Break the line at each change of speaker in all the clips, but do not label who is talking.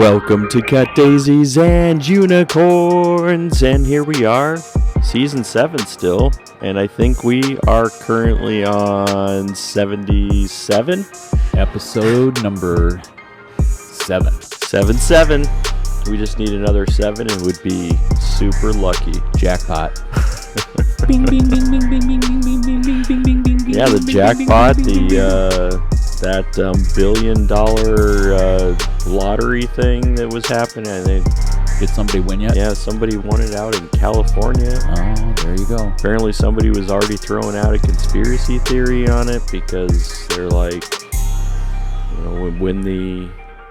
Welcome to Cut Daisies and Unicorns, and here we are, Season 7 still, and I think we are currently on 77?
Episode number 7.
7. We just need another 7 and would be super lucky.
Jackpot. Bing, bing, bing, bing, bing, bing, bing, bing, bing, bing, bing, bing, bing.
Yeah, the jackpot, that $1 billion lottery thing that was happening. I think.
Did somebody win yet?
Yeah, somebody won it out in California.
Oh, there you go.
Apparently somebody was already throwing out a conspiracy theory on it because they're like, you know, when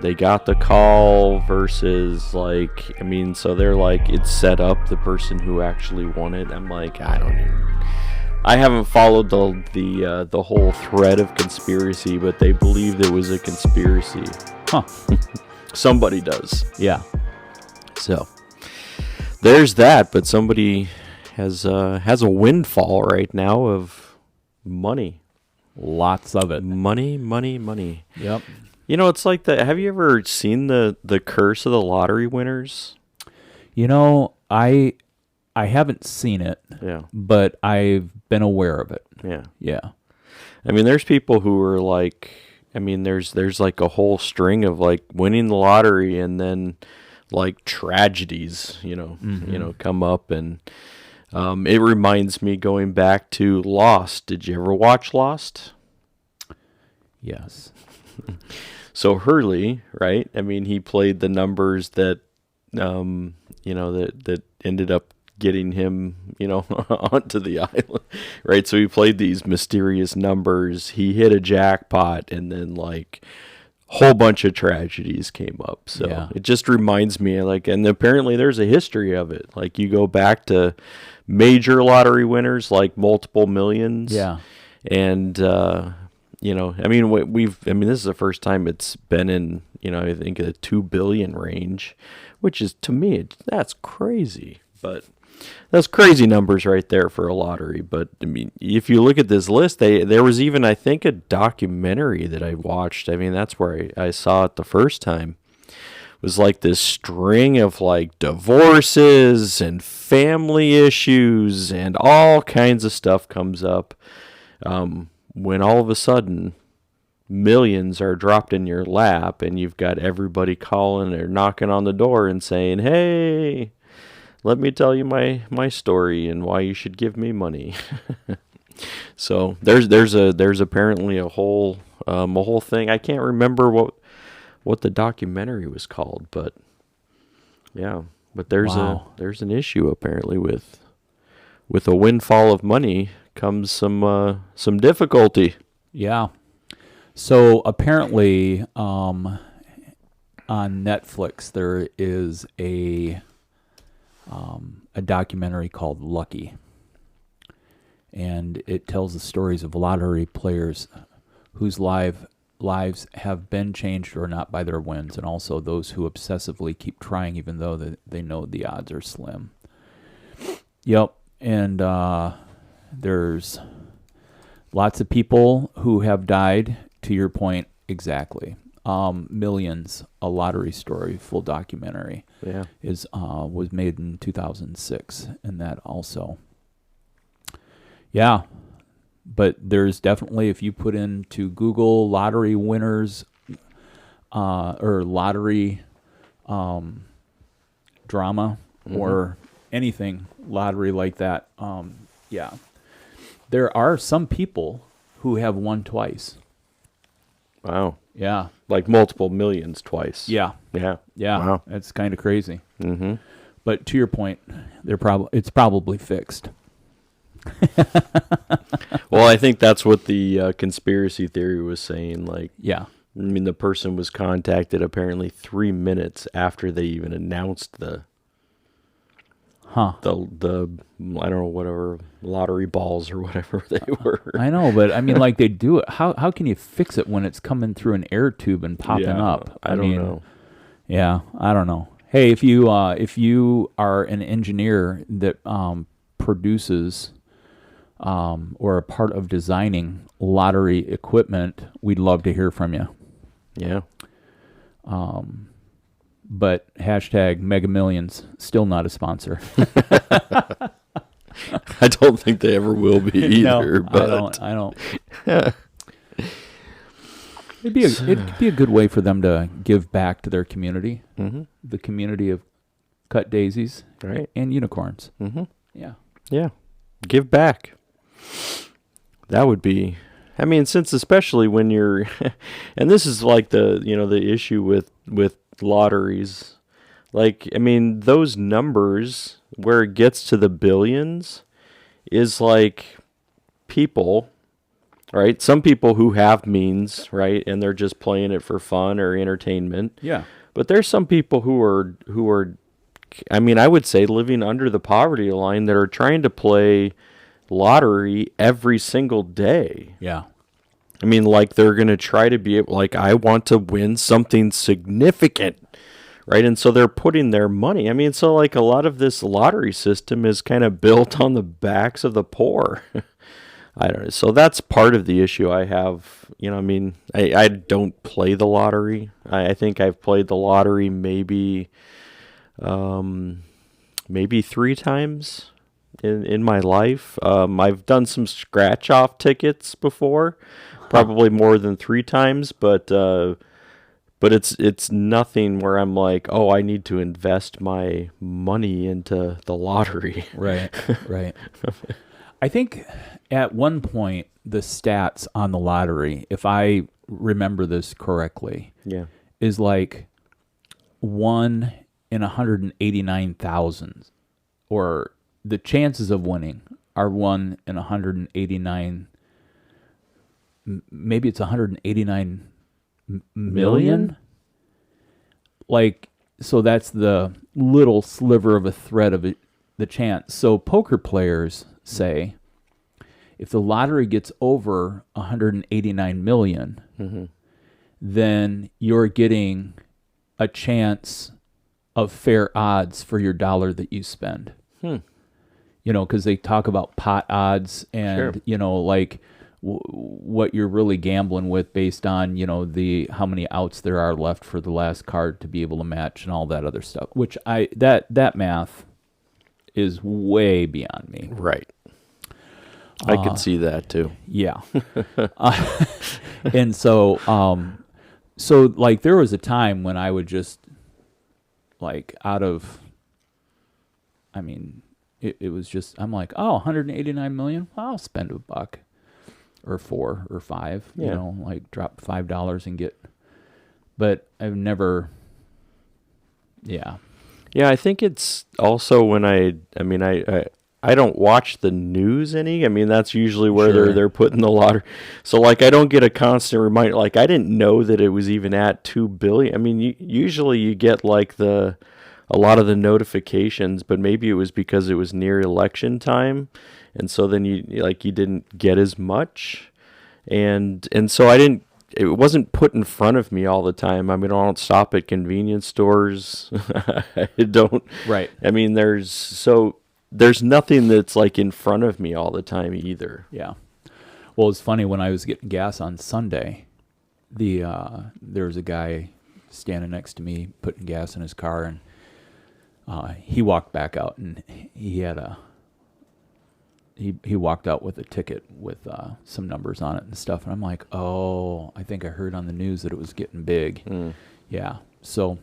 they got the call versus like, I mean, so they're like, it's set up the person who actually won it. I'm like, I haven't followed the whole thread of conspiracy, but they believe there was a conspiracy.
Huh.
Somebody does.
Yeah.
So there's that, but somebody has a windfall right now of money.
Lots of it.
Money.
Yep.
You know, it's like have you ever seen the curse of the lottery winners?
You know, I haven't seen it.
Yeah.
But I've been aware of it.
Yeah.
Yeah.
I mean, there's people who are like, I mean, there's like a whole string of like winning the lottery and then like tragedies, come up, and it reminds me going back to Lost. Did you ever watch Lost?
Yes.
So Hurley, right? I mean, he played the numbers that, that ended up getting him, onto the island, right? So he played these mysterious numbers. He hit a jackpot, and then like whole bunch of tragedies came up. So yeah. It just reminds me, like, and apparently there's a history of it. Like you go back to major lottery winners, like multiple millions.
Yeah.
And I mean, this is the first time it's been in, I think the 2 billion range, which is, to me, that's crazy. But that's crazy numbers right there for a lottery. But I mean, if you look at this list, there was even, I think, a documentary that I watched. I mean, that's where I saw it the first time. It was like this string of like divorces and family issues and all kinds of stuff comes up. When all of a sudden millions are dropped in your lap and you've got everybody calling or knocking on the door and saying, "Hey, let me tell you my story and why you should give me money." So there's apparently a whole thing. I can't remember what the documentary was called, but yeah, but there's an issue apparently with a windfall of money comes some difficulty.
Yeah. So apparently on Netflix there is a documentary called Lucky, and it tells the stories of lottery players whose lives have been changed or not by their wins, and also those who obsessively keep trying even though they know the odds are slim. Yep. And there's lots of people who have died, to your point, exactly. Millions, a lottery story, full documentary.
Yeah,
was made in 2006, and that also. Yeah, but there's definitely, if you put into Google lottery winners, or lottery drama, or anything lottery like that, yeah, there are some people who have won twice.
Wow.
Yeah.
Like multiple millions twice.
Yeah.
Yeah.
Yeah.
Wow.
It's kind of crazy.
Mm-hmm.
But to your point, it's probably fixed.
Well, I think that's what the conspiracy theory was saying. Like,
yeah.
I mean, the person was contacted apparently 3 minutes after they even announced the I don't know, whatever, lottery balls or whatever they were.
I know, but I mean, like, they do it. How can you fix it when it's coming through an air tube and popping up?
I don't know.
Yeah, I don't know. Hey, if you are an engineer that produces or a part of designing lottery equipment, we'd love to hear from you.
Yeah.
but hashtag Mega Millions still not a sponsor.
I don't think they ever will be either.
No,
but
I don't. It'd be a good way for them to give back to their community, the community of cut daisies
right.
and unicorns.
Mm-hmm.
Yeah.
Yeah. Give back. That would be, I mean, since especially when you're, and this is like the issue with lotteries. Like, I mean, those numbers where it gets to the billions is like people, right? Some people who have means, right? And they're just playing it for fun or entertainment.
Yeah.
But there's some people who are, I mean, I would say living under the poverty line that are trying to play lottery every single day.
Yeah.
I mean, like they're going to try to be like, I want to win something significant, right? And so they're putting their money. I mean, so like a lot of this lottery system is kind of built on the backs of the poor. I don't know. So that's part of the issue I have. I mean, I don't play the lottery. I think I've played the lottery maybe 3 times in my life. I've done some scratch off tickets before, probably more than 3 times, but it's nothing where I'm like, oh, I need to invest my money into the lottery.
Right. Right. I think at one point the stats on the lottery, if I remember this correctly,
Yeah.
is like 1 in 189,000, or the chances of winning are 1 in 189. Maybe it's 189 million. Like, so that's the little sliver of a thread of it, the chance. So poker players say, if the lottery gets over 189 million, then you're getting a chance of fair odds for your dollar that you spend. Because they talk about pot odds and,
Sure.
Like what you're really gambling with based on, the how many outs there are left for the last card to be able to match and all that other stuff, which that math is way beyond me.
Right. I could see that too.
Yeah. And so like there was a time when I would just like it was just, I'm like, oh, 189 million. Well, I'll spend $1 or $4 or $5, like drop $5 and get, but I've never, yeah.
Yeah, I think it's also when I don't watch the news any. I mean, that's usually where
Sure.
they're putting the lottery. So like I don't get a constant reminder. Like I didn't know that it was even at 2 billion. I mean, usually you get like a lot of the notifications, but maybe it was because it was near election time, and so then you didn't get as much, and so it wasn't put in front of me all the time. I mean, I don't stop at convenience stores. I don't.
Right.
I mean, there's nothing that's like in front of me all the time either.
Yeah. Well, it's funny, when I was getting gas on Sunday, there was a guy standing next to me putting gas in his car, and he walked back out, and he had he walked out with a ticket with some numbers on it and stuff. And I'm like, oh, I think I heard on the news that it was getting big. Yeah. So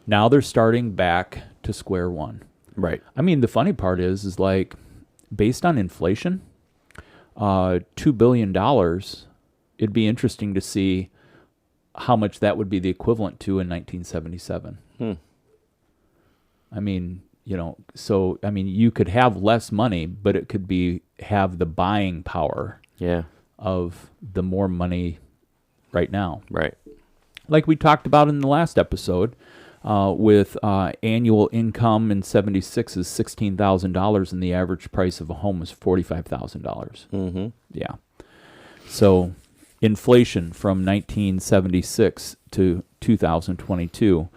now they're starting back to square one.
Right.
I mean, the funny part is like, based on inflation, $2 billion, it'd be interesting to see how much that would be the equivalent to in 1977. I mean, so, I mean, you could have less money, but it could have the buying power
Yeah.
of the more money right now.
Right.
Like we talked about in the last episode, with annual income in 76 is $16,000, and the average price of a home is $45,000. Yeah. So inflation from 1976 to 2022,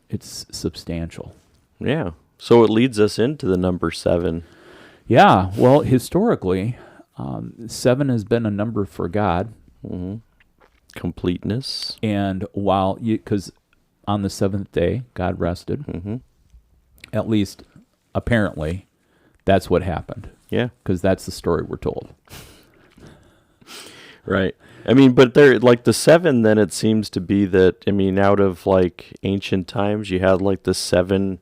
it's substantial.
Yeah. So it leads us into the number 7.
Yeah. Well, historically, 7 has been a number for God.
Completeness.
And because on the seventh day, God rested.
Mm-hmm.
At least, apparently, that's what happened.
Yeah.
Because that's the story we're told.
Right. I mean, but there, like the seven, then it seems to be that, I mean, out of like ancient times, you had like the seven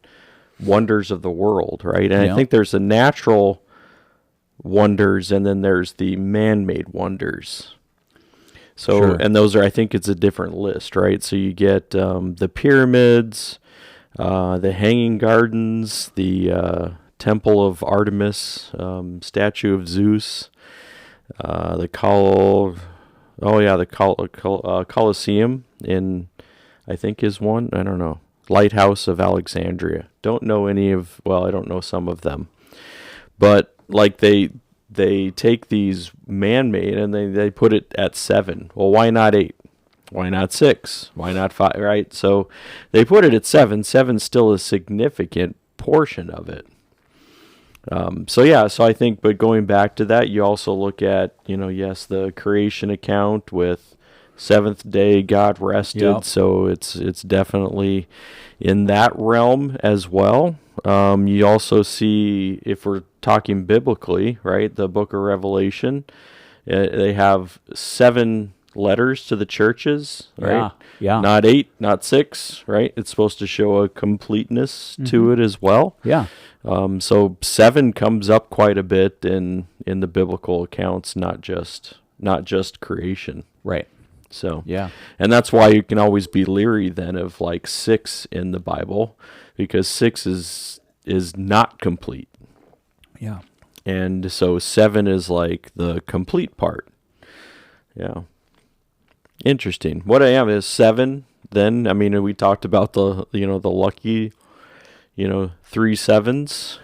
wonders of the world, right? And
Yeah.
I think there's the natural wonders and then there's the man-made wonders. So,
Sure.
and those are, I think it's a different list, right? So you get the pyramids, the Hanging Gardens, the Temple of Artemis, statue of Zeus, the Colosseum in, I think is one. I don't know. Lighthouse of Alexandria. Don't know any of. Well, I don't know some of them, but like they take these man-made and they put it at 7. Well, why not 8? Why not 6? Why not 5? Right? So they put it at 7. 7's still a significant portion of it. So I think, but going back to that, you also look at, yes, the creation account with seventh day God rested.
Yep.
So it's definitely in that realm as well. You also see, if we're talking biblically, right, the book of Revelation, they have 7 letters to the churches, right?
Yeah.
Not 8, not 6, right? It's supposed to show a completeness to it as well.
Yeah.
So 7 comes up quite a bit in the biblical accounts, not just creation.
Right.
So
Yeah.
and that's why you can always be leery then of like 6 in the Bible, because 6 is not complete,
Yeah.
and so 7 is like the complete part. Yeah, interesting. What I am is 7. Then I mean we talked about the the lucky 3 7s,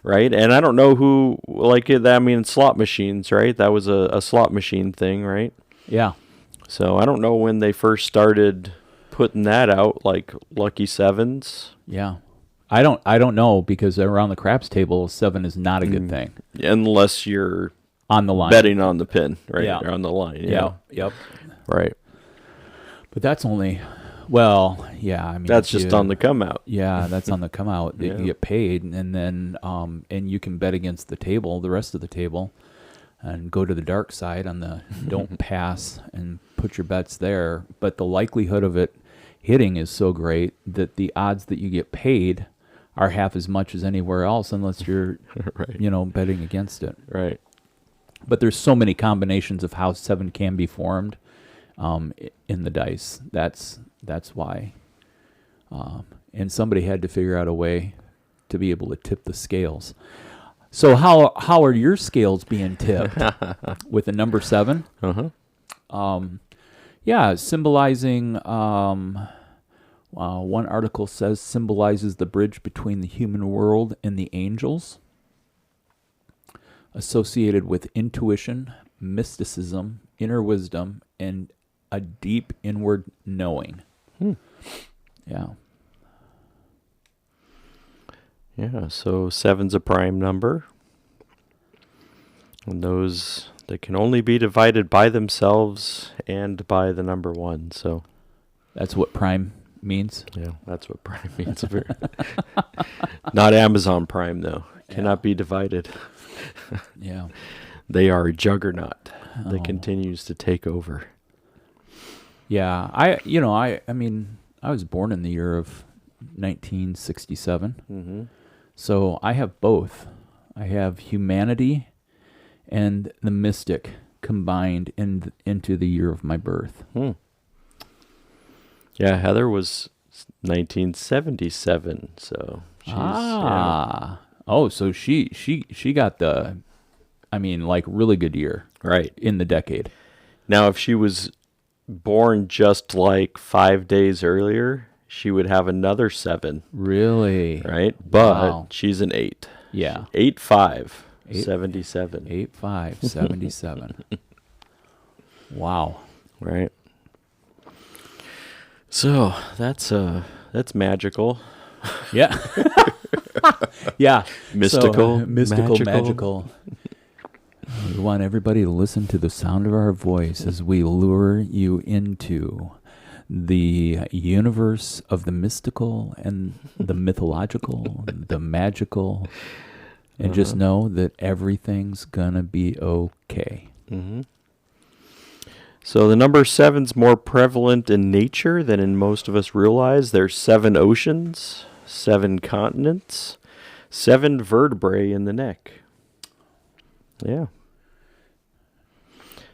right? And I don't know who like it. I mean, slot machines, right? That was a slot machine thing, right?
Yeah.
So I don't know when they first started putting that out, like lucky 7s.
Yeah. I don't know, because around the craps table, 7 is not a good thing
Unless you're
on the line.
betting on the pin, right?
Yeah.
Or on the line.
Yeah. Yep.
Right.
But that's only, well, yeah. I mean,
That's
if
just
you-
on the come out.
Yeah, that's on the come out.
Yeah.
You get paid, and then and you can bet against the table, the rest of the table, and go to the dark side on the don't pass and put your bets there. But the likelihood of it hitting is so great that the odds that you get paid are half as much as anywhere else, unless you're
Right.
betting against it.
Right.
But there's so many combinations of how 7 can be formed in the dice. That's why. And somebody had to figure out a way to be able to tip the scales. So how are your scales being tipped? With the number 7?
Uh-huh.
Yeah, symbolizing. One article says symbolizes the bridge between the human world and the angels, associated with intuition, mysticism, inner wisdom, and a deep inward knowing. Yeah.
Yeah, so 7's a prime number. And those that can only be divided by themselves and by the number 1. So
That's what prime means.
yeah, that's what prime means. Not Amazon Prime though. Cannot be divided.
Yeah.
They are a juggernaut that
Oh.
continues to take over.
Yeah. I mean, I was born in the year of 1967.
Mm-hmm.
So I have both. I have humanity and the mystic combined into the year of my birth.
Yeah, Heather was 1977, so she's
Oh, so she got the, I mean, like really good year
right.
in the decade.
Now, if she was born just like 5 days earlier, she would have another 7,
Really?
right? But
Wow.
she's an 8.
Yeah.
8-5,
Eight-
77.
8577. Wow.
Right. So that's magical.
Yeah. Yeah.
Mystical,
So, mystical,
magical.
magical. We want everybody to listen to the sound of our voice as we lure you into the universe of the mystical and the mythological, the magical, and just know that everything's gonna be okay.
Mm-hmm. So the number 7's more prevalent in nature than in most of us realize. There's 7 oceans, 7 continents, 7 vertebrae in the neck. Yeah.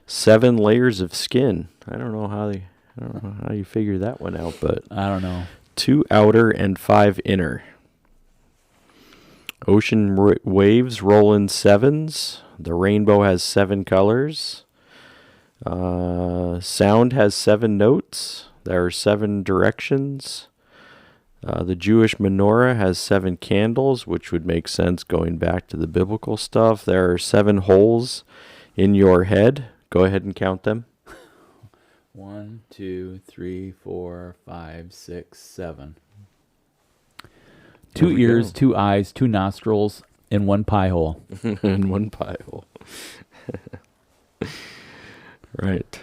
7 layers of skin. I don't know how you figure that one out, but
I don't know.
2 outer and 5 inner. Ocean waves roll in 7s. The rainbow has 7 colors. Sound has 7 notes. There are 7 directions. The Jewish menorah has 7 candles, which would make sense going back to the biblical stuff. There are 7 holes in your head. Go ahead and count them.
1, 2, 3, 4, 5, 6, 7. 2 ears, 2 eyes, 2 nostrils, and 1 pie hole.
And 1 pie hole. Right.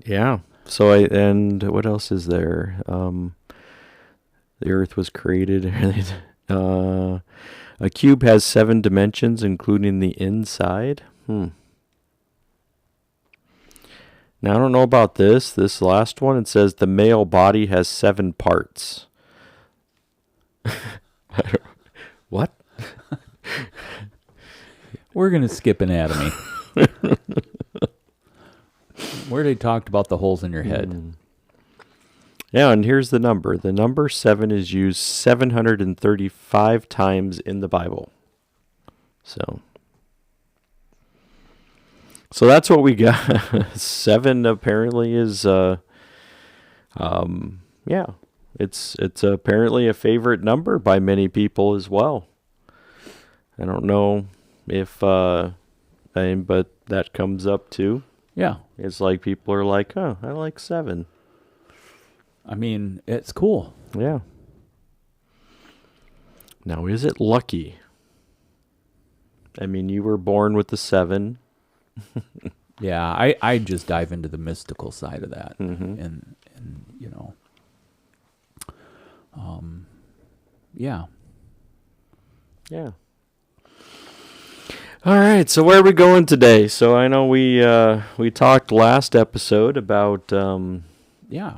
Yeah. So and what else is there? The Earth was created. A cube has 7 dimensions, including the inside. Now I don't know about this. This last one, it says the male body has 7 parts. What?
We're gonna skip anatomy. Where they talked about the holes in your head.
Yeah, and here's the number. The number 7 is used 735 times in the Bible. So that's what we got. 7 apparently is it's apparently a favorite number by many people as well. I don't know if but that comes up too.
Yeah.
It's like people are like, "Oh, I like 7."
I mean, it's cool.
Yeah. Now, is it lucky? I mean, you were born with the 7.
Yeah, I just dive into the mystical side of that,
Mm-hmm.
and you know, yeah.
Yeah. All right, so where are we going today? So I know we talked last episode about
Yeah.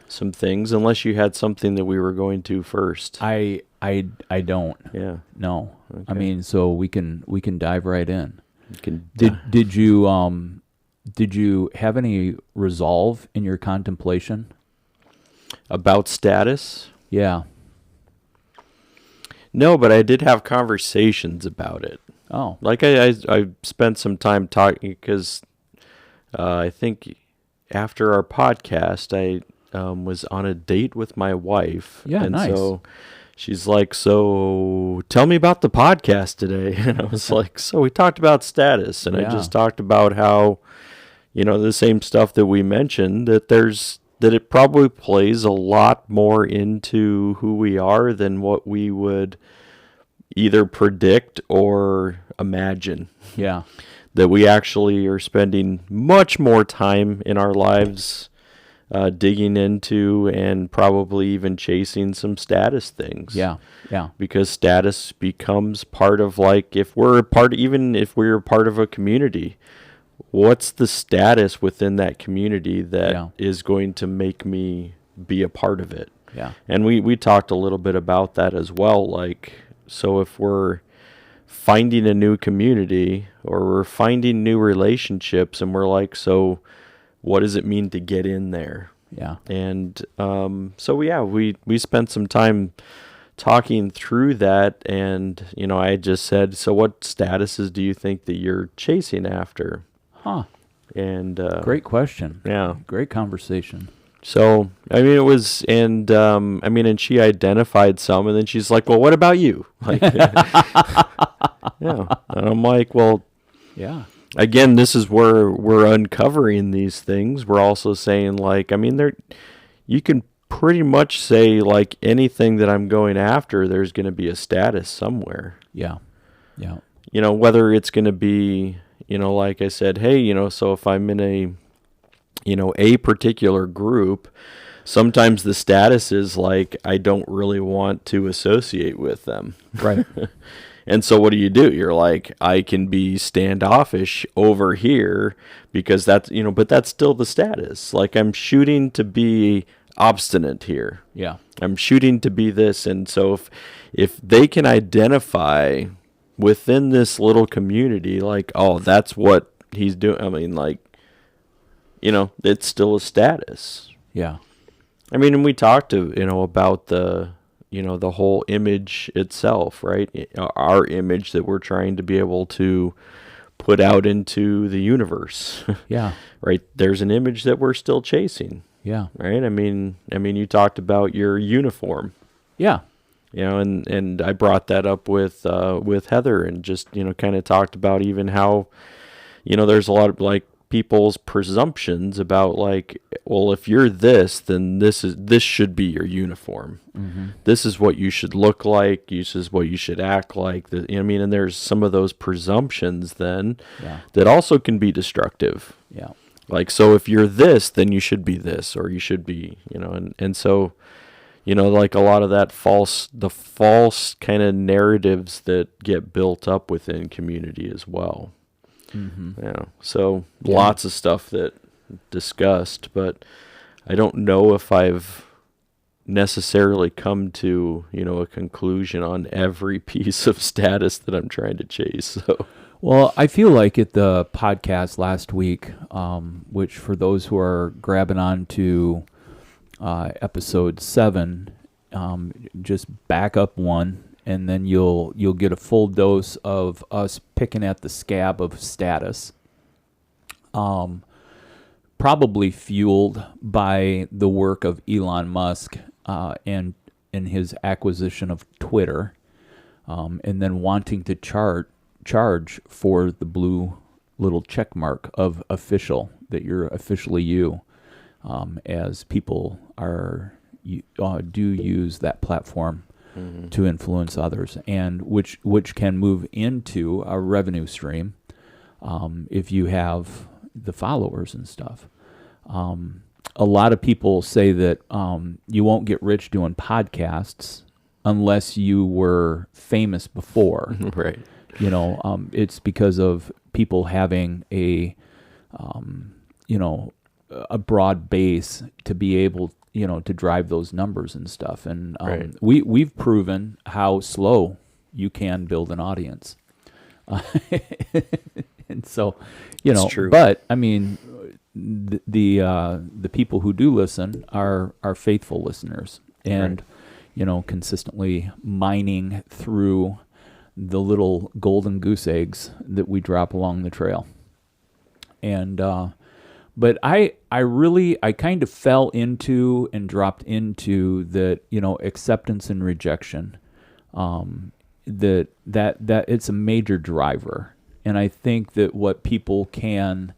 some things, unless you had something that we were going to first.
I don't.
Yeah.
No.
Okay.
I mean, so we can dive right in.
You can
Did you have any resolve in your contemplation?
about status?
Yeah.
No, but I did have conversations about it.
Oh.
Like I spent some time talking because I think after our podcast I was on a date with my wife.
Yeah,
and
nice.
So she's like, "So tell me about the podcast today." And I was like, "So we talked about status, and I
Yeah.
just talked about how, the same stuff that we mentioned, that it probably plays a lot more into who we are than what we would either predict or imagine.
Yeah.
That we actually are spending much more time in our lives digging into and probably even chasing some status things.
Yeah. Yeah.
Because status becomes part of, like, if we're part of a community, what's the status within that community that is going to make me be a part of it?
Yeah.
And we talked a little bit about that as well. Like, so if we're finding a new community or we're finding new relationships and we're like, so what does it mean to get in there?
Yeah.
And we spent some time talking through that, and I just said, so what statuses do you think that you're chasing after?
Huh.
And
Great question.
Yeah.
Great conversation.
So I mean, it was, and and she identified some, and then she's like, well, what about you? Like, yeah. And I'm like, well,
Yeah.
again, this is where we're uncovering these things. We're also saying, like, I mean, you can pretty much say, like, anything that I'm going after, there's going to be a status somewhere.
Yeah. Yeah.
Whether it's going to be, like I said, hey, so if I'm in a particular group, sometimes the status is like, I don't really want to associate with them.
Right.
And so what do? You're like, I can be standoffish over here because that's, but that's still the status. Like, I'm shooting to be obstinate here.
Yeah.
I'm shooting to be this. And so if they can identify within this little community, like, oh, that's what he's doing. I mean, like, it's still a status.
Yeah.
I mean, and we talked about the whole image itself, right? Our image that we're trying to be able to put out into the universe.
Yeah.
Right? There's an image that we're still chasing.
Yeah.
Right? I mean, you talked about your uniform.
Yeah.
And I brought that up with Heather, and just, kind of talked about even how, there's a lot of like people's presumptions about like, well, if you're this, then this should be your uniform.
Mm-hmm.
This is what you should look like. This is what you should act like. And there's some of those presumptions then that also can be destructive.
Yeah.
Like, so if you're this, then you should be this, or you should be, and so, like a lot of that false kind of narratives that get built up within community as well.
Mm-hmm.
Yeah. So lots of stuff that discussed, but I don't know if I've necessarily come to, a conclusion on every piece of status that I'm trying to chase. So.
Well, I feel like at the podcast last week, which for those who are grabbing on to episode 7, just back up one, and then you'll get a full dose of us picking at the scab of status. Probably fueled by the work of Elon Musk and his acquisition of Twitter, and then wanting to charge for the blue little check mark of official, that you're officially you, as people do use that platform to influence others, and which can move into a revenue stream if you have the followers and stuff. A lot of people say that you won't get rich doing podcasts unless you were famous before.
Right.
It's because of people having a broad base to be able, to drive those numbers and stuff. And
right.
we've proven how slow you can build an audience. And so,
It's true.
but I mean, the people who do listen are faithful listeners, and
right.
Consistently mining through the little golden goose eggs that we drop along the trail. And but I kind of fell into and dropped into the acceptance and rejection, that it's a major driver. And I think that what people can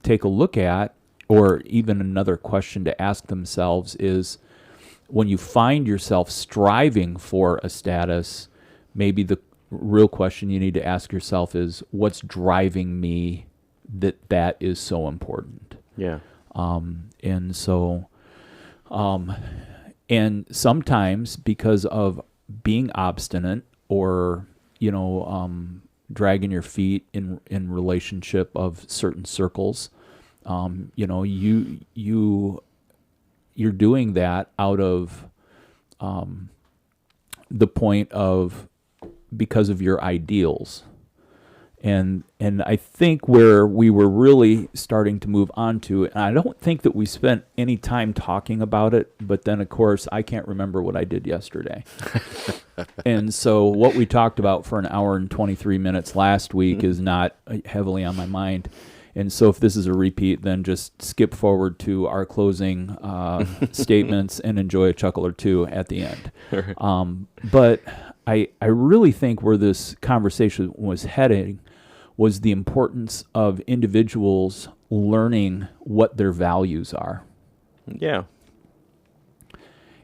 take a look at, or even another question to ask themselves is, when you find yourself striving for a status, maybe the real question you need to ask yourself is, what's driving me that is so important?
Yeah.
And so, and sometimes because of being obstinate, or, dragging your feet in relationship of certain circles, you're doing that out of the point of, because of your ideals. And I think where we were really starting to move on to, and I don't think that we spent any time talking about it, but then of course I can't remember what I did yesterday. And so what we talked about for an hour and 23 minutes last week is not heavily on my mind. And so if this is a repeat, then just skip forward to our closing statements and enjoy a chuckle or two at the end. But I really think where this conversation was heading was the importance of individuals learning what their values are.
Yeah.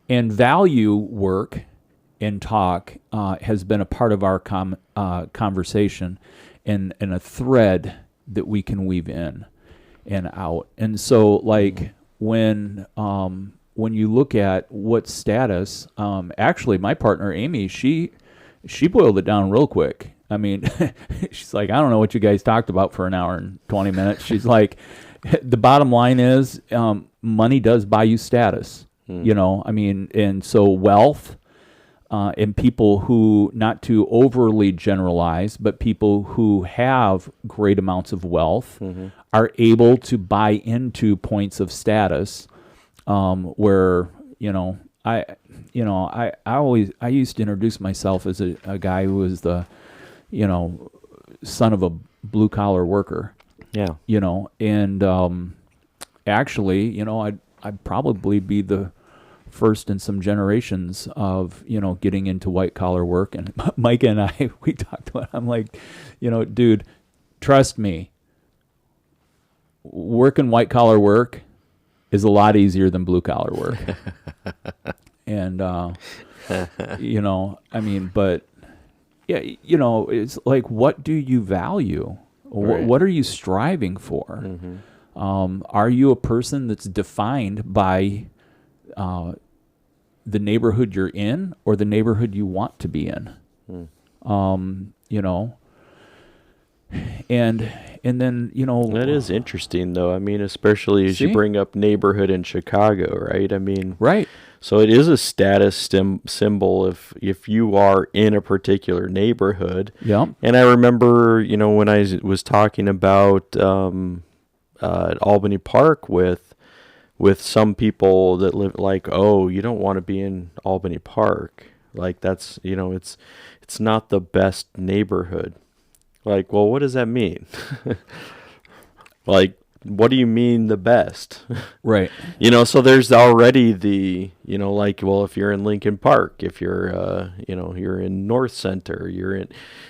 And value work and talk has been a part of our conversation, and a thread that we can weave in. and out. And so, like, when you look at what status, actually, my partner Amy, she boiled it down real quick. I mean, she's like, I don't know what you guys talked about for an hour and 20 minutes. She's like, the bottom line is, money does buy you status. You know, I mean, and so wealth, and people who, not to overly generalize, but people who have great amounts of wealth are able to buy into points of status, where, I used to introduce myself as a guy who was the, son of a blue collar worker.
Yeah.
And actually, I'd probably be the first in some generations of, getting into white collar work. And Mike and I, we talked about, I'm like, dude, trust me, working white collar work is a lot easier than blue collar work. And, I mean, but yeah, it's like, what do you value?
Right.
What are you striving for? Are you a person that's defined by the neighborhood you're in or the neighborhood you want to be in? And then,
That is interesting, though. I mean, especially as you bring up neighborhood in Chicago, right? I mean,
right.
So it is a status symbol if you are in a particular neighborhood.
Yeah.
And I remember, when I was talking about at Albany Park with some people that live like, oh, you don't want to be in Albany Park. Like that's, it's not the best neighborhood. Like, well, what does that mean? Like, what do you mean the best?
Right.
So there's already the, like, well, if you're in Lincoln Park, if you're, you're in North Center, you're in,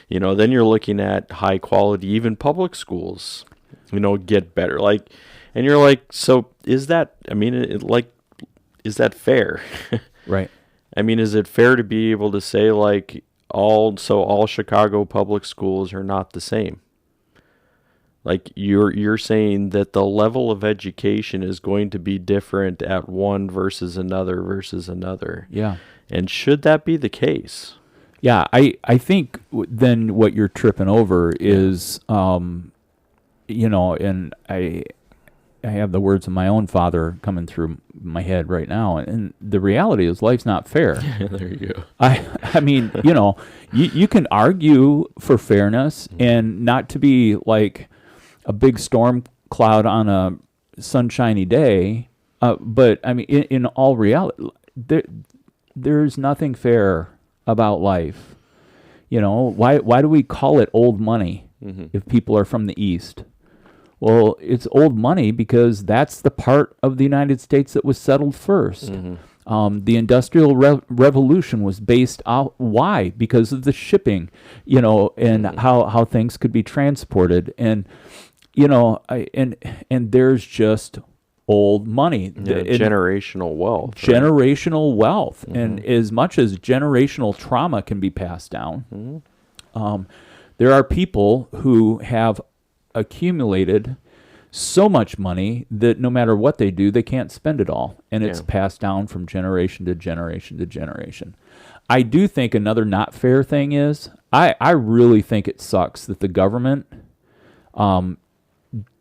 then you're looking at high quality, even public schools, get better. Like, and you're like, so is that, I mean, is that fair?
Right.
I mean, is it fair to be able to say like all Chicago public schools are not the same? Like you're saying that the level of education is going to be different at one versus another.
Yeah.
And should that be the case?
Yeah, I think then what you're tripping over is, and I have the words of my own father coming through my head right now, and the reality is life's not fair.
There you go.
I mean, you can argue for fairness and not to be like a big storm cloud on a sunshiny day, but I mean, in all reality, there's nothing fair about life. Why do we call it old money if people are from the East? Well, it's old money because that's the part of the United States that was settled first. The Industrial Revolution was based out. Why? Because of the shipping, and how things could be transported. And, and there's just old money.
Generational wealth.
Generational wealth. And as much as generational trauma can be passed down, there are people who have accumulated so much money that no matter what they do, they can't spend it all. And it's passed down from generation to generation to generation. I do think another not fair thing is, I really think it sucks that the government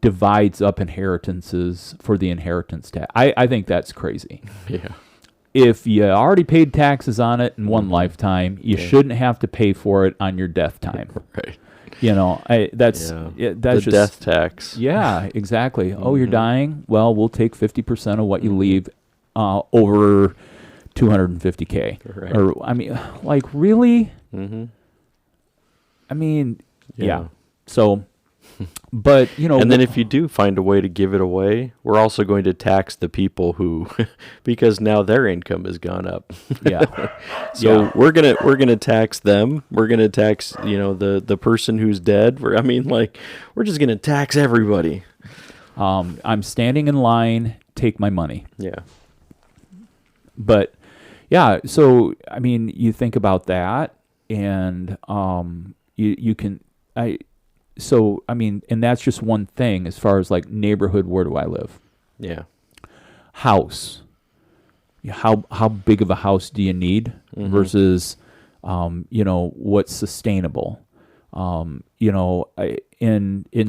divides up inheritances for the inheritance tax. I think that's crazy.
Yeah.
If you already paid taxes on it in one lifetime, you shouldn't have to pay for it on your death time.
Right.
That's
the
just
death tax.
Yeah, exactly. Oh, you're dying? Well, we'll take 50% of what you leave over $250K.
Right.
Or I mean, like really? I mean, yeah. So, but
and then if you do find a way to give it away, we're also going to tax the people who, because now their income has gone up.
Yeah.
So we're gonna tax them. We're gonna tax the person who's dead. We're just gonna tax everybody.
I'm standing in line. Take my money.
Yeah.
But yeah, so I mean, you think about that, and you can so I mean, and that's just one thing as far as like neighborhood. Where do I live?
Yeah.
House. How big of a house do you need versus, what's sustainable? And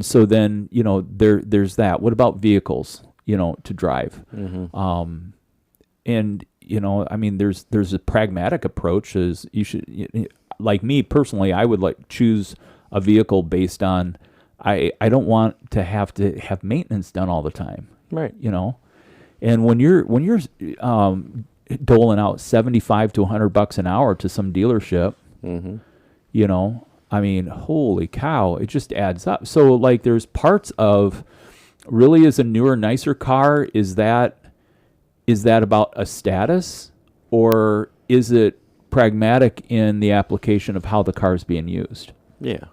so then there's that. What about vehicles? To drive. And I mean, there's a pragmatic approach. Is you should, like me personally, I would like choose a vehicle based on I don't want to have maintenance done all the time.
Right.
And when you're doling out $75 to $100 an hour to some dealership, I mean, holy cow, it just adds up. So like, there's parts of really is a newer, nicer car. Is that about a status, or is it pragmatic in the application of how the car is being used?
Yeah.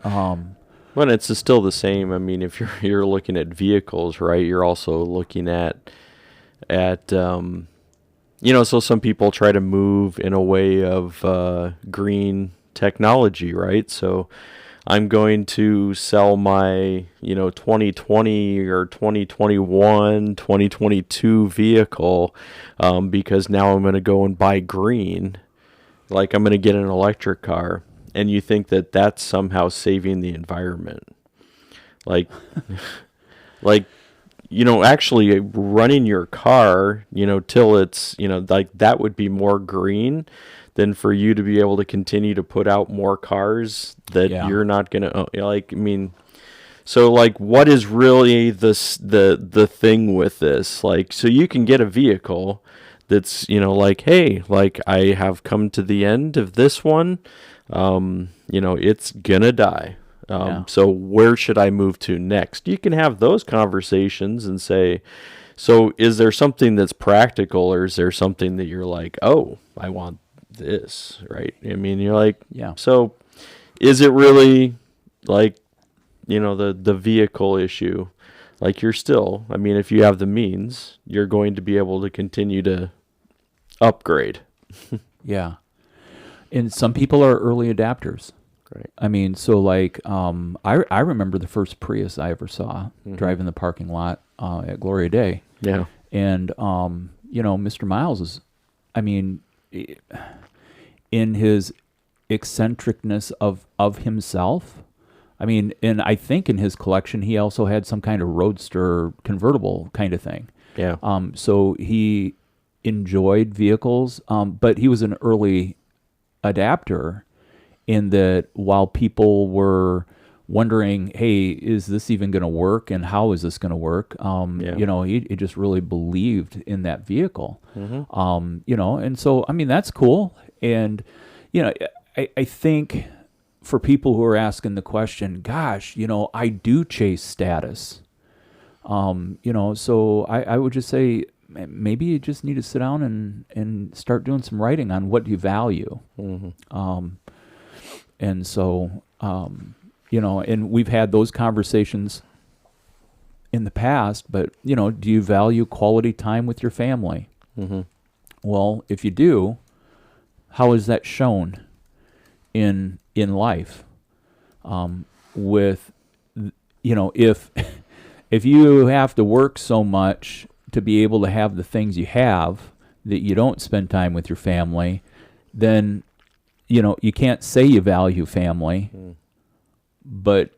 Well, it's still the same. I mean, if you're looking at vehicles, right, you're also looking at so some people try to move in a way of green technology, right? So I'm going to sell my 2020 or 2021, 2022 vehicle because now I'm going to go and buy green. Like, I'm going to get an electric car. And you think that that's somehow saving the environment. Like, actually running your car, till it's, like that would be more green than for you to be able to continue to put out more cars that you're not going to, so like, what is really the thing with this? Like, so you can get a vehicle that's, like, hey, like, I have come to the end of this one. It's gonna die. So where should I move to next? You can have those conversations and say, so is there something that's practical, or is there something that you're like, oh, I want this, right? I mean, you're like, so is it really like, the vehicle issue? Like, you're still, I mean, if you have the means, you're going to be able to continue to upgrade.
Yeah. And some people are early adapters.
Right.
I mean, so like, I remember the first Prius I ever saw drive in the parking lot at Gloria Day.
Yeah.
And, Mr. Miles is, I mean, in his eccentricness of himself, I mean, and I think in his collection, he also had some kind of roadster convertible kind of thing.
Yeah.
So he enjoyed vehicles, but he was an early adapter in that while people were wondering, hey, is this even going to work, and how is this going to work? He just really believed in that vehicle. And so, I mean, that's cool. And, I think for people who are asking the question, gosh, I do chase status. So I would just say, maybe you just need to sit down and start doing some writing on what you value. And so, and we've had those conversations in the past, but, do you value quality time with your family? Well, if you do, how is that shown in life? If you have to work so much to be able to have the things you have that you don't spend time with your family, then, you can't say you value family, but,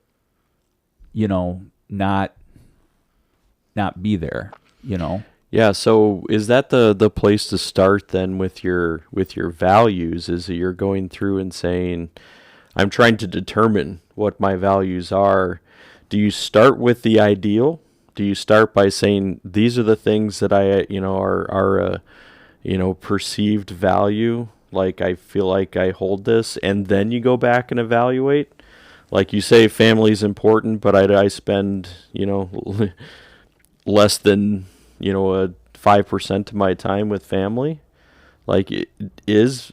not be there,
Yeah. So is that the place to start then with your values? Is that you're going through and saying, I'm trying to determine what my values are. Do you start with the ideal? Do you start by saying, these are the things that I, are perceived value? Like, I feel like I hold this, and then you go back and evaluate? Like you say, family's important, but I spend, less than, 5% of my time with family. Like, is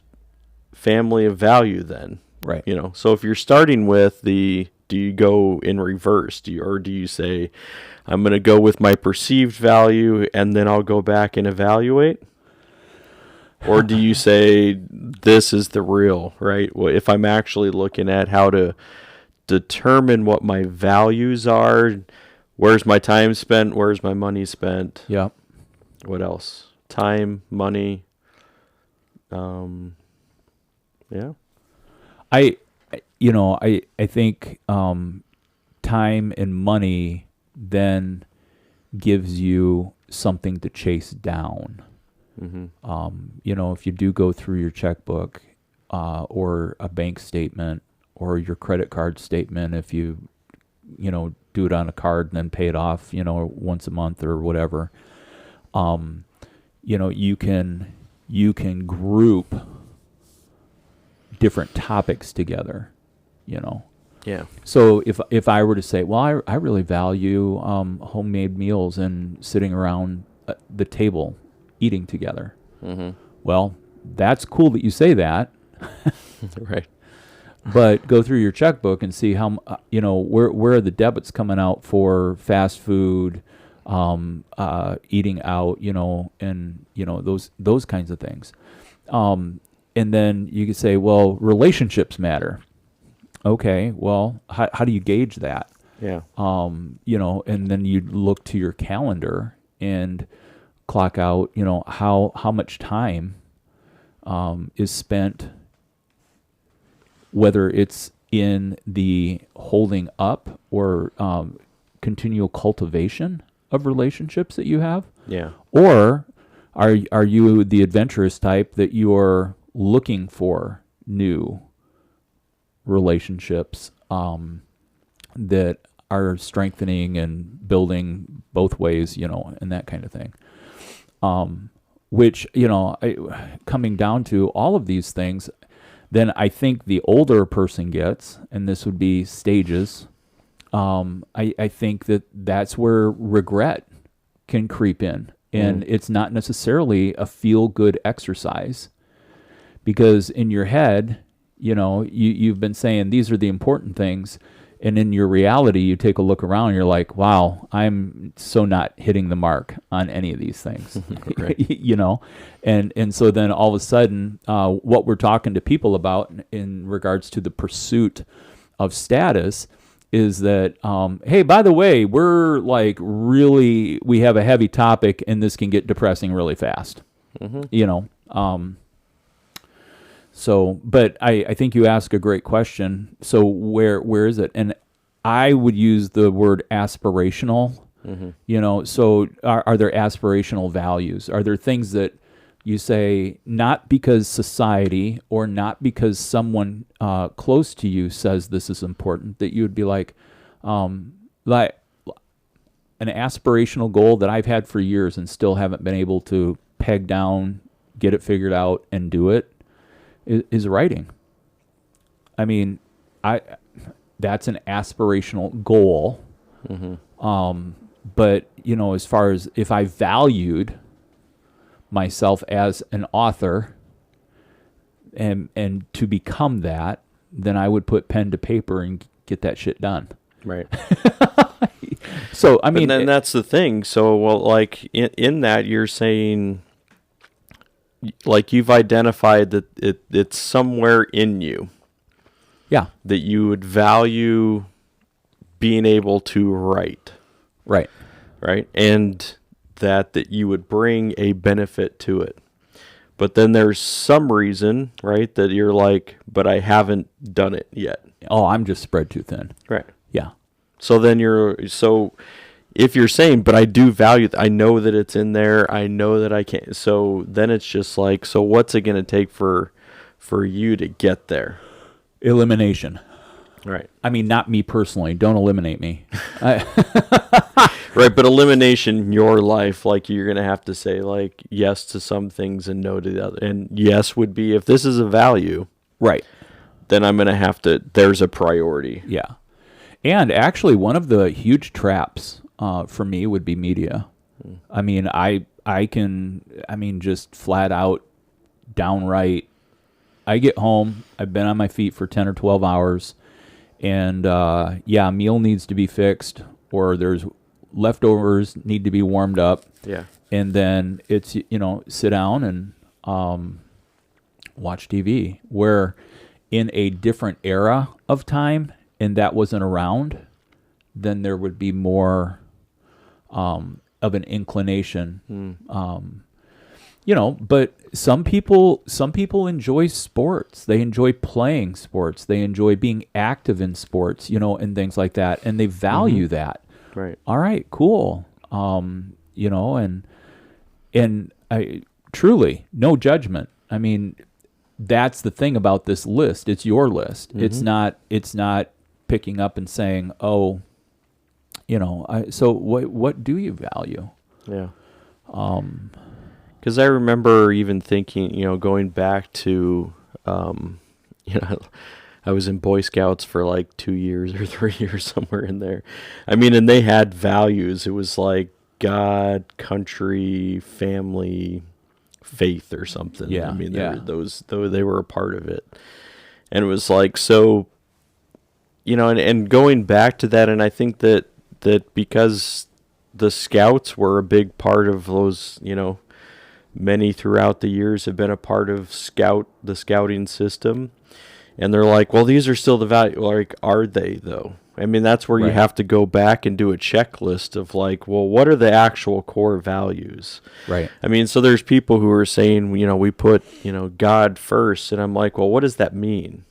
family of value then?
Right.
So if you're starting with do you go in reverse? Or do you say, I'm going to go with my perceived value and then I'll go back and evaluate? Or do you say, this is the real, right? Well, if I'm actually looking at how to determine what my values are. Where's my time spent? Where's my money spent?
Yeah.
What else? Time, money. Yeah.
I think time and money then gives you something to chase down. If you do go through your checkbook or a bank statement or your credit card statement, if you do it on a card and then pay it off, once a month or whatever, you can group different topics together,
Yeah.
So if I were to say, well, I really value homemade meals and sitting around the table eating together. Well, that's cool that you say that.
Right.
But go through your checkbook and see how where are the debits coming out for fast food, eating out, and those kinds of things. And then you could say, well, relationships matter. Okay, well, how do you gauge that?
Yeah.
And then you look to your calendar and clock out, how much time is spent, whether it's in the holding up or continual cultivation of relationships that you have.
Yeah.
Or are you the adventurous type that you're looking for new relationships that are strengthening and building both ways, and that kind of thing. Which, coming down to all of these things, then I think the older a person gets, and this would be stages, I think that's where regret can creep in. And it's not necessarily a feel-good exercise, because in your head, you've been saying these are the important things, and in your reality, you take a look around and you're like, wow, I'm so not hitting the mark on any of these things. And so then all of a sudden, what we're talking to people about in regards to the pursuit of status is that, hey, by the way, we're like we have a heavy topic and this can get depressing really fast, So, but I think you ask a great question. So where is it? And I would use the word aspirational. So are there aspirational values? Are there things that you say, not because society or not because someone close to you says this is important, that you would be like an aspirational goal that I've had for years and still haven't been able to peg down, get it figured out, and do it, is writing. I mean, that's an aspirational goal. But, as far as if I valued myself as an author and to become that, then I would put pen to paper and get that shit done.
Right.
So, I mean,
and then that's the thing. So, well, like in that, you're saying, like, you've identified that it's somewhere in you.
Yeah.
That you would value being able to write.
Right.
Right. And that you would bring a benefit to it. But then there's some reason, right, that you're like, but I haven't done it yet.
Oh, I'm just spread too thin.
Right.
Yeah.
So then if you're saying, but I do value, I know that it's in there, I know that I can't. So then it's just like, so what's it going to take for you to get there?
Elimination.
Right.
I mean, not me personally. Don't eliminate me.
Right, but elimination in your life, like, you're going to have to say, like, yes to some things and no to the other. And yes would be, if this is a value,
right,
then I'm going to have to, there's a priority.
Yeah. And actually, one of the huge traps for me would be media. I mean, just flat out, downright, I get home, I've been on my feet for 10 or 12 hours, and meal needs to be fixed, or there's leftovers need to be warmed up.
Yeah.
And then it's, sit down and watch TV, where in a different era of time and that wasn't around, then there would be more of an inclination. But some people enjoy sports. They enjoy playing sports. They enjoy being active in sports, and things like that, and they value that.
Right.
All right, cool. And I truly, no judgment. I mean, that's the thing about this list. It's your list. It's not picking up and saying, "Oh, so what do you value?"
Yeah. Because I remember even thinking, going back to, I was in Boy Scouts for like 2 years or 3 years, somewhere in there. I mean, and they had values. It was like God, country, family, faith, or something.
Yeah,
I mean,
yeah.
they were a part of it. And it was like, so, and going back to that, and I think that because the Scouts were a big part of those, many throughout the years have been a part of the scouting system. And they're like, well, these are still the value. Like, are they, though? I mean, that's where you have to go back and do a checklist of like, well, what are the actual core values?
Right.
I mean, so there's people who are saying, we put, God first. And I'm like, well, what does that mean?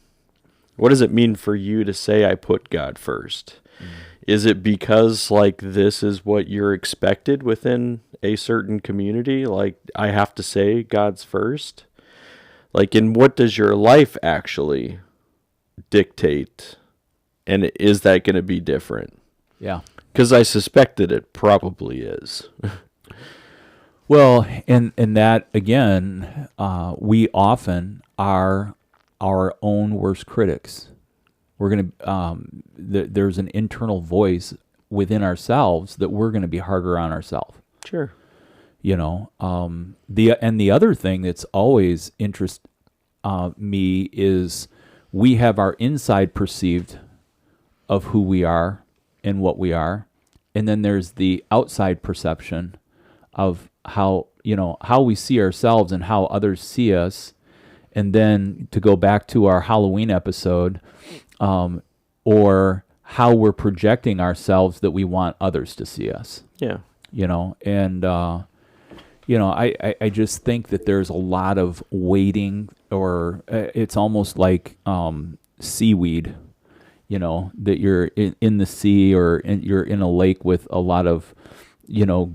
What does it mean for you to say I put God first? Is it because, like, this is what you're expected within a certain community? Like, I have to say God's first? Like, and what does your life actually dictate? And is that going to be different?
Yeah.
Because I suspect that it probably is.
Well, and that, again, we often are our own worst critics. We're going to, there's an internal voice within ourselves that we're going to be harder on ourselves.
Sure.
The other thing that's always interest me is we have our inside perceived of who we are and what we are, and then there's the outside perception of how we see ourselves and how others see us. And then to go back to our Halloween episode, or how we're projecting ourselves that we want others to see us.
Yeah.
I just think that there's a lot of waiting, or it's almost like seaweed, that you're in the sea, or you're in a lake with a lot of,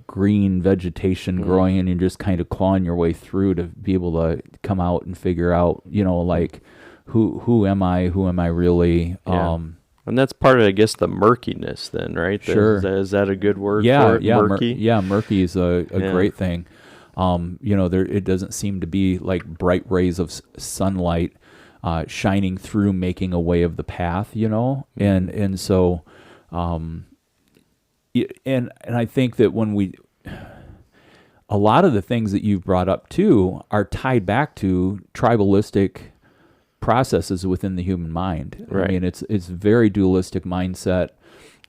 green vegetation growing, and you're just kind of clawing your way through to be able to come out and figure out, like, who am I? Who am I really?
Yeah. And that's part of, I guess, the murkiness then, right?
Sure.
Is that a good word for it?
Yeah,
Murky?
Murky is a great thing. It doesn't seem to be like bright rays of sunlight shining through, making a way of the path, and so, and I think that when a lot of the things that you've brought up too are tied back to tribalistic processes within the human mind.
Right.
I mean, it's very dualistic mindset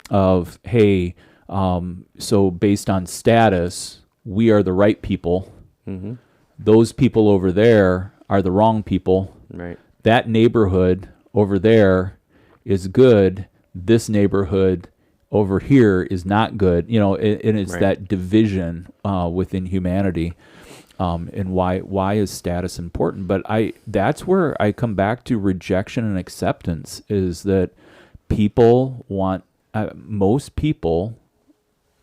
of, hey, so based on status, we are the right people.
Mm-hmm.
Those people over there are the wrong people.
Right.
That neighborhood over there is good. This neighborhood over here is not good. And it's that division within humanity. And why is status important? But that's where I come back to rejection and acceptance, is that people want, most people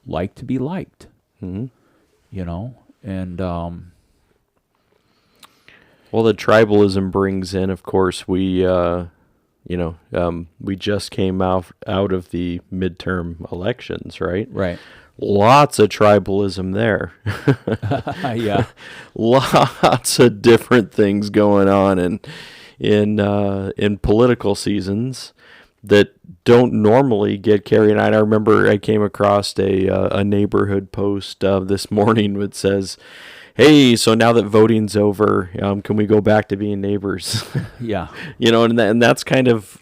like to be liked,
Mm-hmm.
and
well, the tribalism brings in, of course, we just came out of the midterm elections, right?
Right.
Lots of tribalism there.
Yeah.
Lots of different things going on in political seasons that don't normally get carried on. I remember I came across a neighborhood post this morning that says, hey, so now that voting's over, can we go back to being neighbors?
Yeah.
And that's kind of,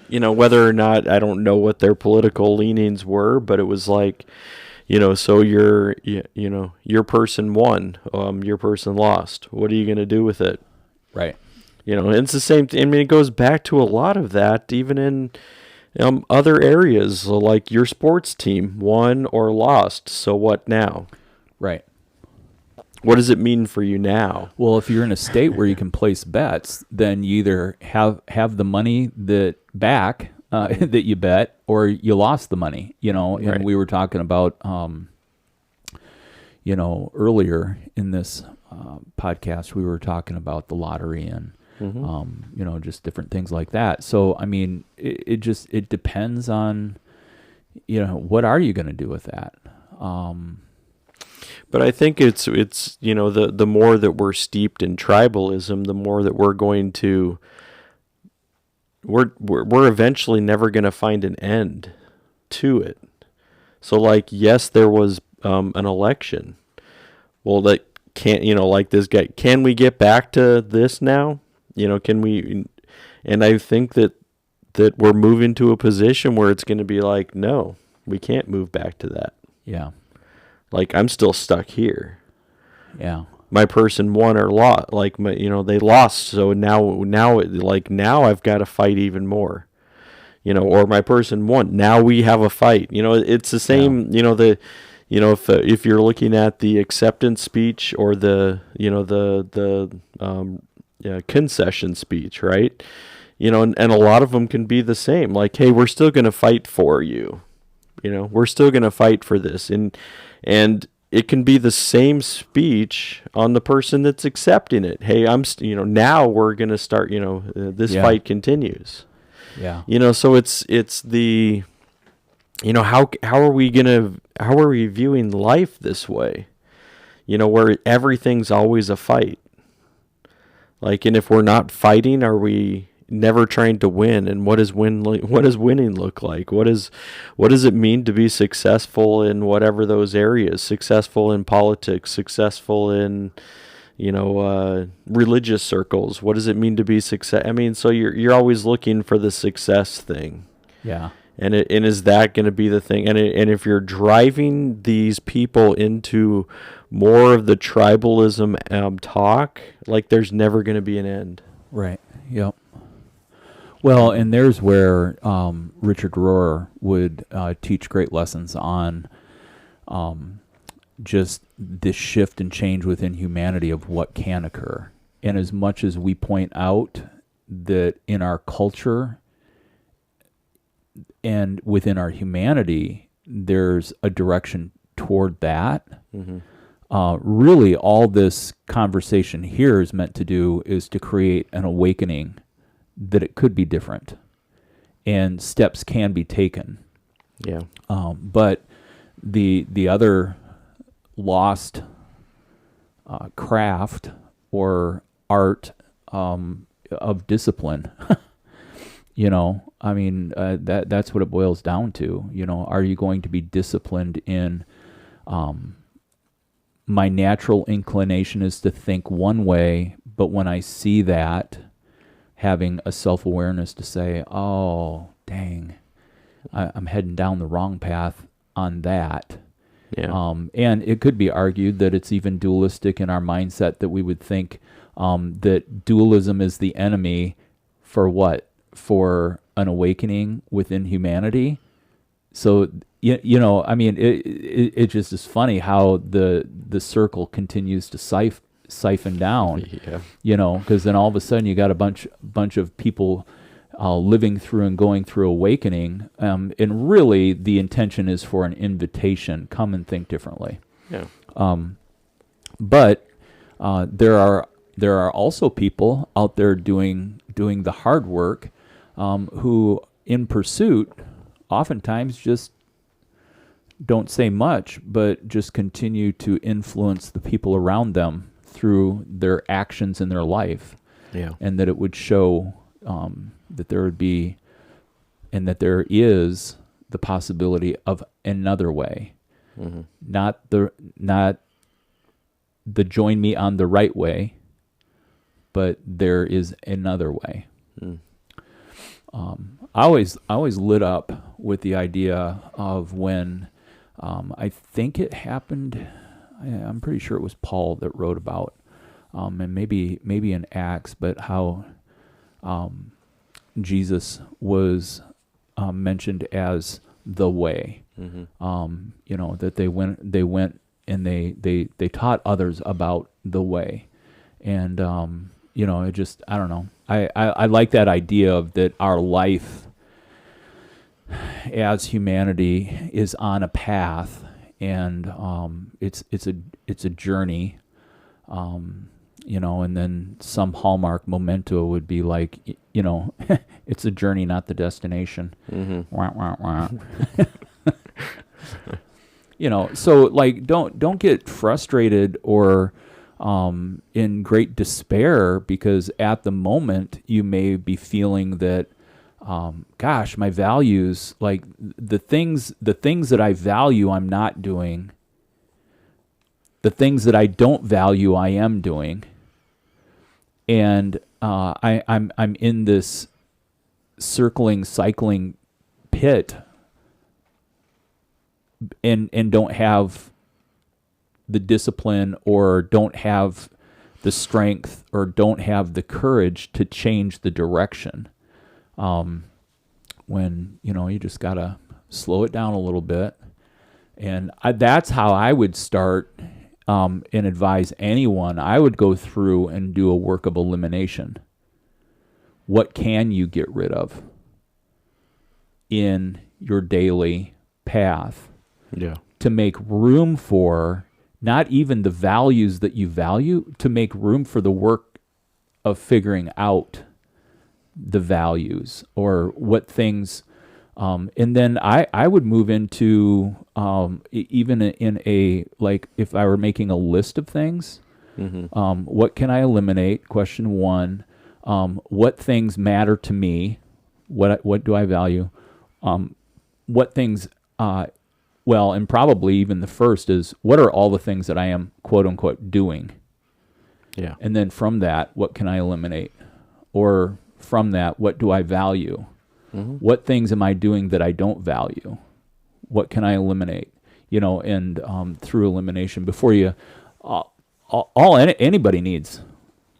whether or not, I don't know what their political leanings were, but it was like, so your person won, your person lost. What are you going to do with it?
Right.
And it's the same thing. I mean, it goes back to a lot of that, even in, Other areas, so like your sports team won or lost. So what now?
Right.
What does it mean for you now?
Well, if you're in a state where you can place bets, then you either have the money that back that you bet, or you lost the money. And
Right.
we were talking about, earlier in this podcast, we were talking about the lottery and just different things like that. So, I mean, it depends on, what are you going to do with that?
But I think it's the more that we're steeped in tribalism, the more that we're going to we're eventually never going to find an end to it. So like, yes, there was an election. Well, that can't, like this guy, can we get back to this now? Can we? And I think that we're moving to a position where it's going to be like, no, we can't move back to that.
Yeah.
Like, I'm still stuck here.
Yeah.
My person won or lost. Like, they lost. So now I've got to fight even more. Or my person won. Now we have a fight. It's the same.
Yeah.
If you're looking at the acceptance speech or the concession speech, right? And a lot of them can be the same. Like, hey, we're still going to fight for you. We're still going to fight for this. And it can be the same speech on the person that's accepting it. Hey, now we're going to start, this fight continues.
Yeah.
So it's the, how are we viewing life this way? Where everything's always a fight. Like, and if we're not fighting, are we never trying to win? And what does winning look like? What does it mean to be successful in whatever those areas? Successful in politics, successful in religious circles. What does it mean to be success? I mean, so you're always looking for the success thing.
Yeah.
And is that going to be the thing? And if you're driving these people into more of the tribalism talk, like, there's never going to be an end.
Right. Yep. Well, and there's where Richard Rohr would teach great lessons on just this shift and change within humanity of what can occur. And as much as we point out that in our culture and within our humanity, there's a direction toward that. Mm-hmm. Really, all this conversation here is meant to do is to create an awakening that it could be different, and steps can be taken.
Yeah.
But the other lost craft or art of discipline, I mean, that's what it boils down to. Are you going to be disciplined in? My natural inclination is to think one way, but when I see that, having a self-awareness to say, oh, dang, I'm heading down the wrong path on that.
Yeah.
And it could be argued that it's even dualistic in our mindset, that we would think that dualism is the enemy for what? For an awakening within humanity. So, I mean, it just is funny how the circle continues to siphon down.
Yeah.
Because then all of a sudden you got a bunch of people living through and going through awakening, and really the intention is for an invitation: come and think differently.
Yeah.
But there are also people out there doing the hard work, who in pursuit oftentimes just don't say much, but just continue to influence the people around them through their actions in their life.
Yeah.
And that it would show that there would be, and that there is the possibility of another way. Mm-hmm. Not the join me on the right way, but there is another way. Mm. I always lit up with the idea of when I think it happened. I'm pretty sure it was Paul that wrote about, and maybe in Acts, but how Jesus was mentioned as the way. That they went and they taught others about the way. And, it just, I don't know. I like that idea of that our life as humanity is on a path, and it's a journey, and then some hallmark memento would be like, it's a journey, not the destination. Wah, wah, wah. So like don't get frustrated or in great despair, because at the moment you may be feeling that, gosh, my values, like the things that I value, I'm not doing. The things that I don't value, I am doing. And I'm in this cycling pit, and don't have the discipline, or don't have the strength, or don't have the courage to change the direction. When you just gotta slow it down a little bit. And that's how I would start, and advise anyone. I would go through and do a work of elimination. What can you get rid of in your daily path?
Yeah.
To make room for not even the values that you value, to make room for the work of figuring out the values, or what things. And then I would move into, even in a, like, if I were making a list of things, what can I eliminate? Question one. What things matter to me? What do I value? What things, and probably even the first is, what are all the things that I am, quote unquote, doing?
Yeah.
And then from that, what can I eliminate? Or from that, what do I value? What things am I doing that I don't value? What can I eliminate? And through elimination, before you, anybody needs,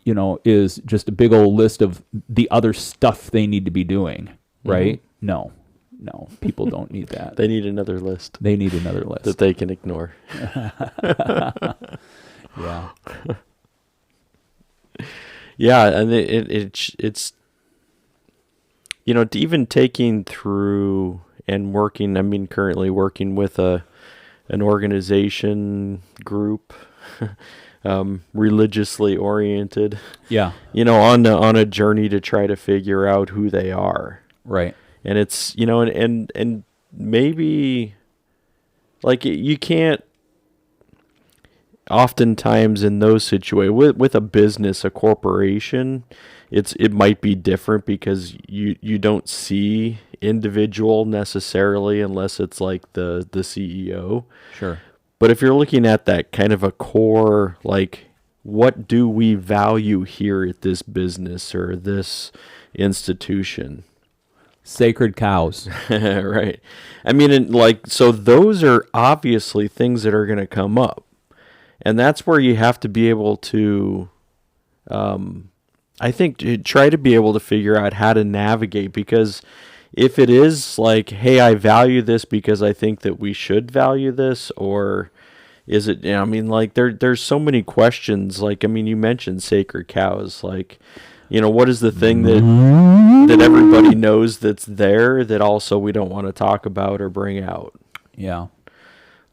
is just a big old list of the other stuff they need to be doing, right? No, people don't need that.
They need another list.
They need another list
that they can ignore.
Yeah.
Yeah, and it's even taking through and working. I mean, currently working with an organization group, religiously oriented.
Yeah.
On a journey to try to figure out who they are.
Right.
And it's and maybe, like, you can't. Oftentimes in those situations, with a business, a corporation, it might be different, because you don't see individual necessarily, unless it's like the CEO.
Sure.
But if you're looking at that kind of a core, like, what do we value here at this business or this institution?
Sacred cows.
Right. I mean, so those are obviously things that are going to come up. And that's where you have to be able to, I think, try to be able to figure out how to navigate. Because if it is like, hey, I value this because I think that we should value this, or is it, like, there's so many questions. Like, I mean, you mentioned sacred cows. Like, what is the thing that everybody knows that's there that also we don't want to talk about or bring out?
Yeah.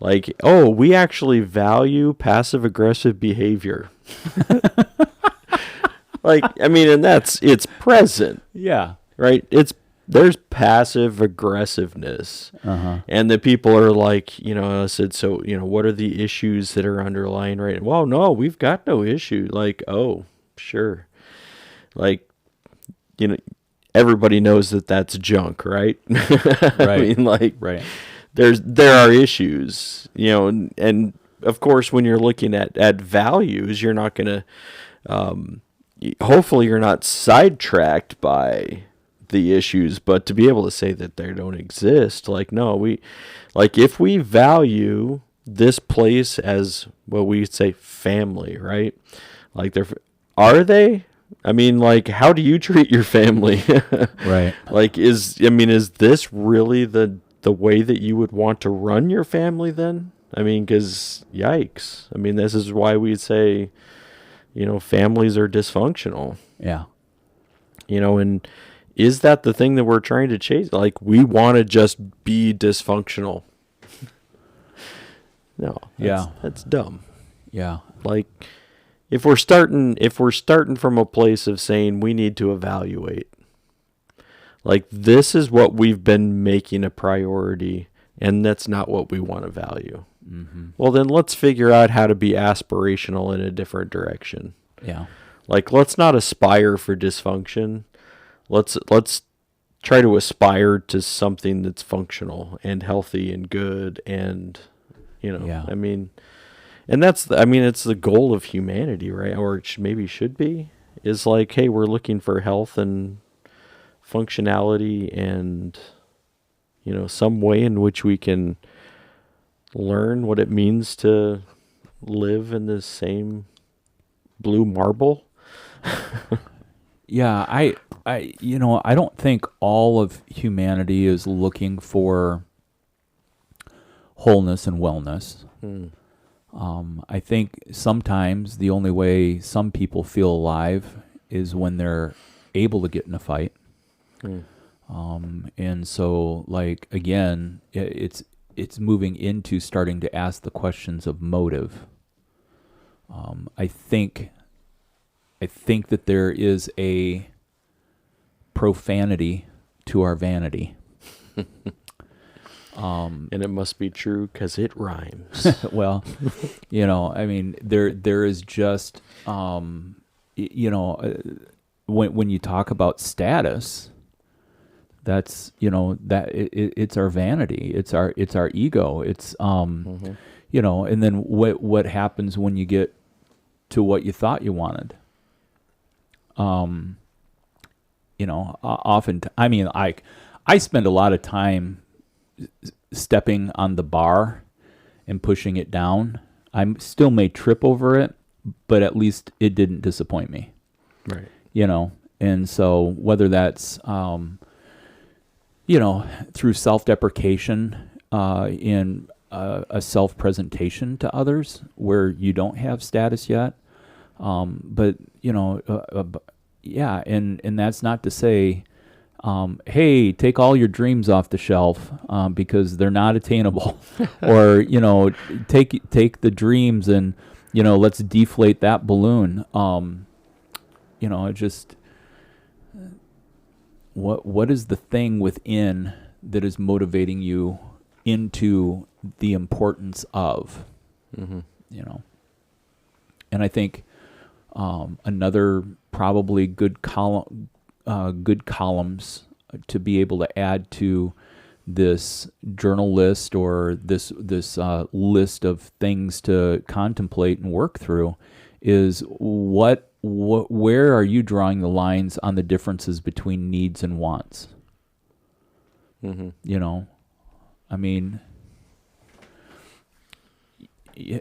Like, oh, we actually value passive-aggressive behavior. Like, I mean, and it's present.
Yeah.
Right? There's passive aggressiveness. And the people are like, I said, so, what are the issues that are underlying, right? Well, no, we've got no issue. Like, oh, sure. Like, everybody knows that that's junk, right?
Right.
I mean, like,
right.
There are issues, and of course, when you're looking at values, you're not going to, hopefully you're not sidetracked by the issues, but to be able to say that they don't exist, like, no, if we value this place as what we say family, right? Like, are they? I mean, like, how do you treat your family?
Right.
Like, is this really the way that you would want to run your family then? I mean, because yikes. I mean, this is why we say, families are dysfunctional.
Yeah.
And is that the thing that we're trying to chase? Like, we want to just be dysfunctional. No, that's dumb.
Yeah.
Like, if we're starting from a place of saying we need to evaluate, like, this is what we've been making a priority, and that's not what we want to value.
Mm-hmm.
Well, then let's figure out how to be aspirational in a different direction.
Yeah.
Like, let's not aspire for dysfunction. Let's try to aspire to something that's functional and healthy and good and,
Yeah.
I mean, and it's the goal of humanity, right? Or it maybe should be, is like, hey, we're looking for health and functionality and, some way in which we can learn what it means to live in the same blue marble.
Yeah, I I don't think all of humanity is looking for wholeness and wellness. I think sometimes the only way some people feel alive is when they're able to get in a fight. And so, like, again, it's moving into starting to ask the questions of motive. I think that there is a profanity to our vanity.
And it must be true because it rhymes.
Well, I mean, there is just, when you talk about status, that's, it's our vanity, it's our ego, it's, and then what happens when you get to what you thought you wanted? Often, I mean, I spend a lot of time stepping on the bar and pushing it down. I still may trip over it, but at least it didn't disappoint me.
Right.
And so whether that's, through self-deprecation, in a self-presentation to others where you don't have status yet. But, yeah, and that's not to say, hey, take all your dreams off the shelf because they're not attainable, or take the dreams and let's deflate that balloon. It just what is the thing within that is motivating you into the importance of, and I think another probably good columns to be able to add to this journal list or this list of things to contemplate and work through is where are you drawing the lines on the differences between needs and wants? I mean,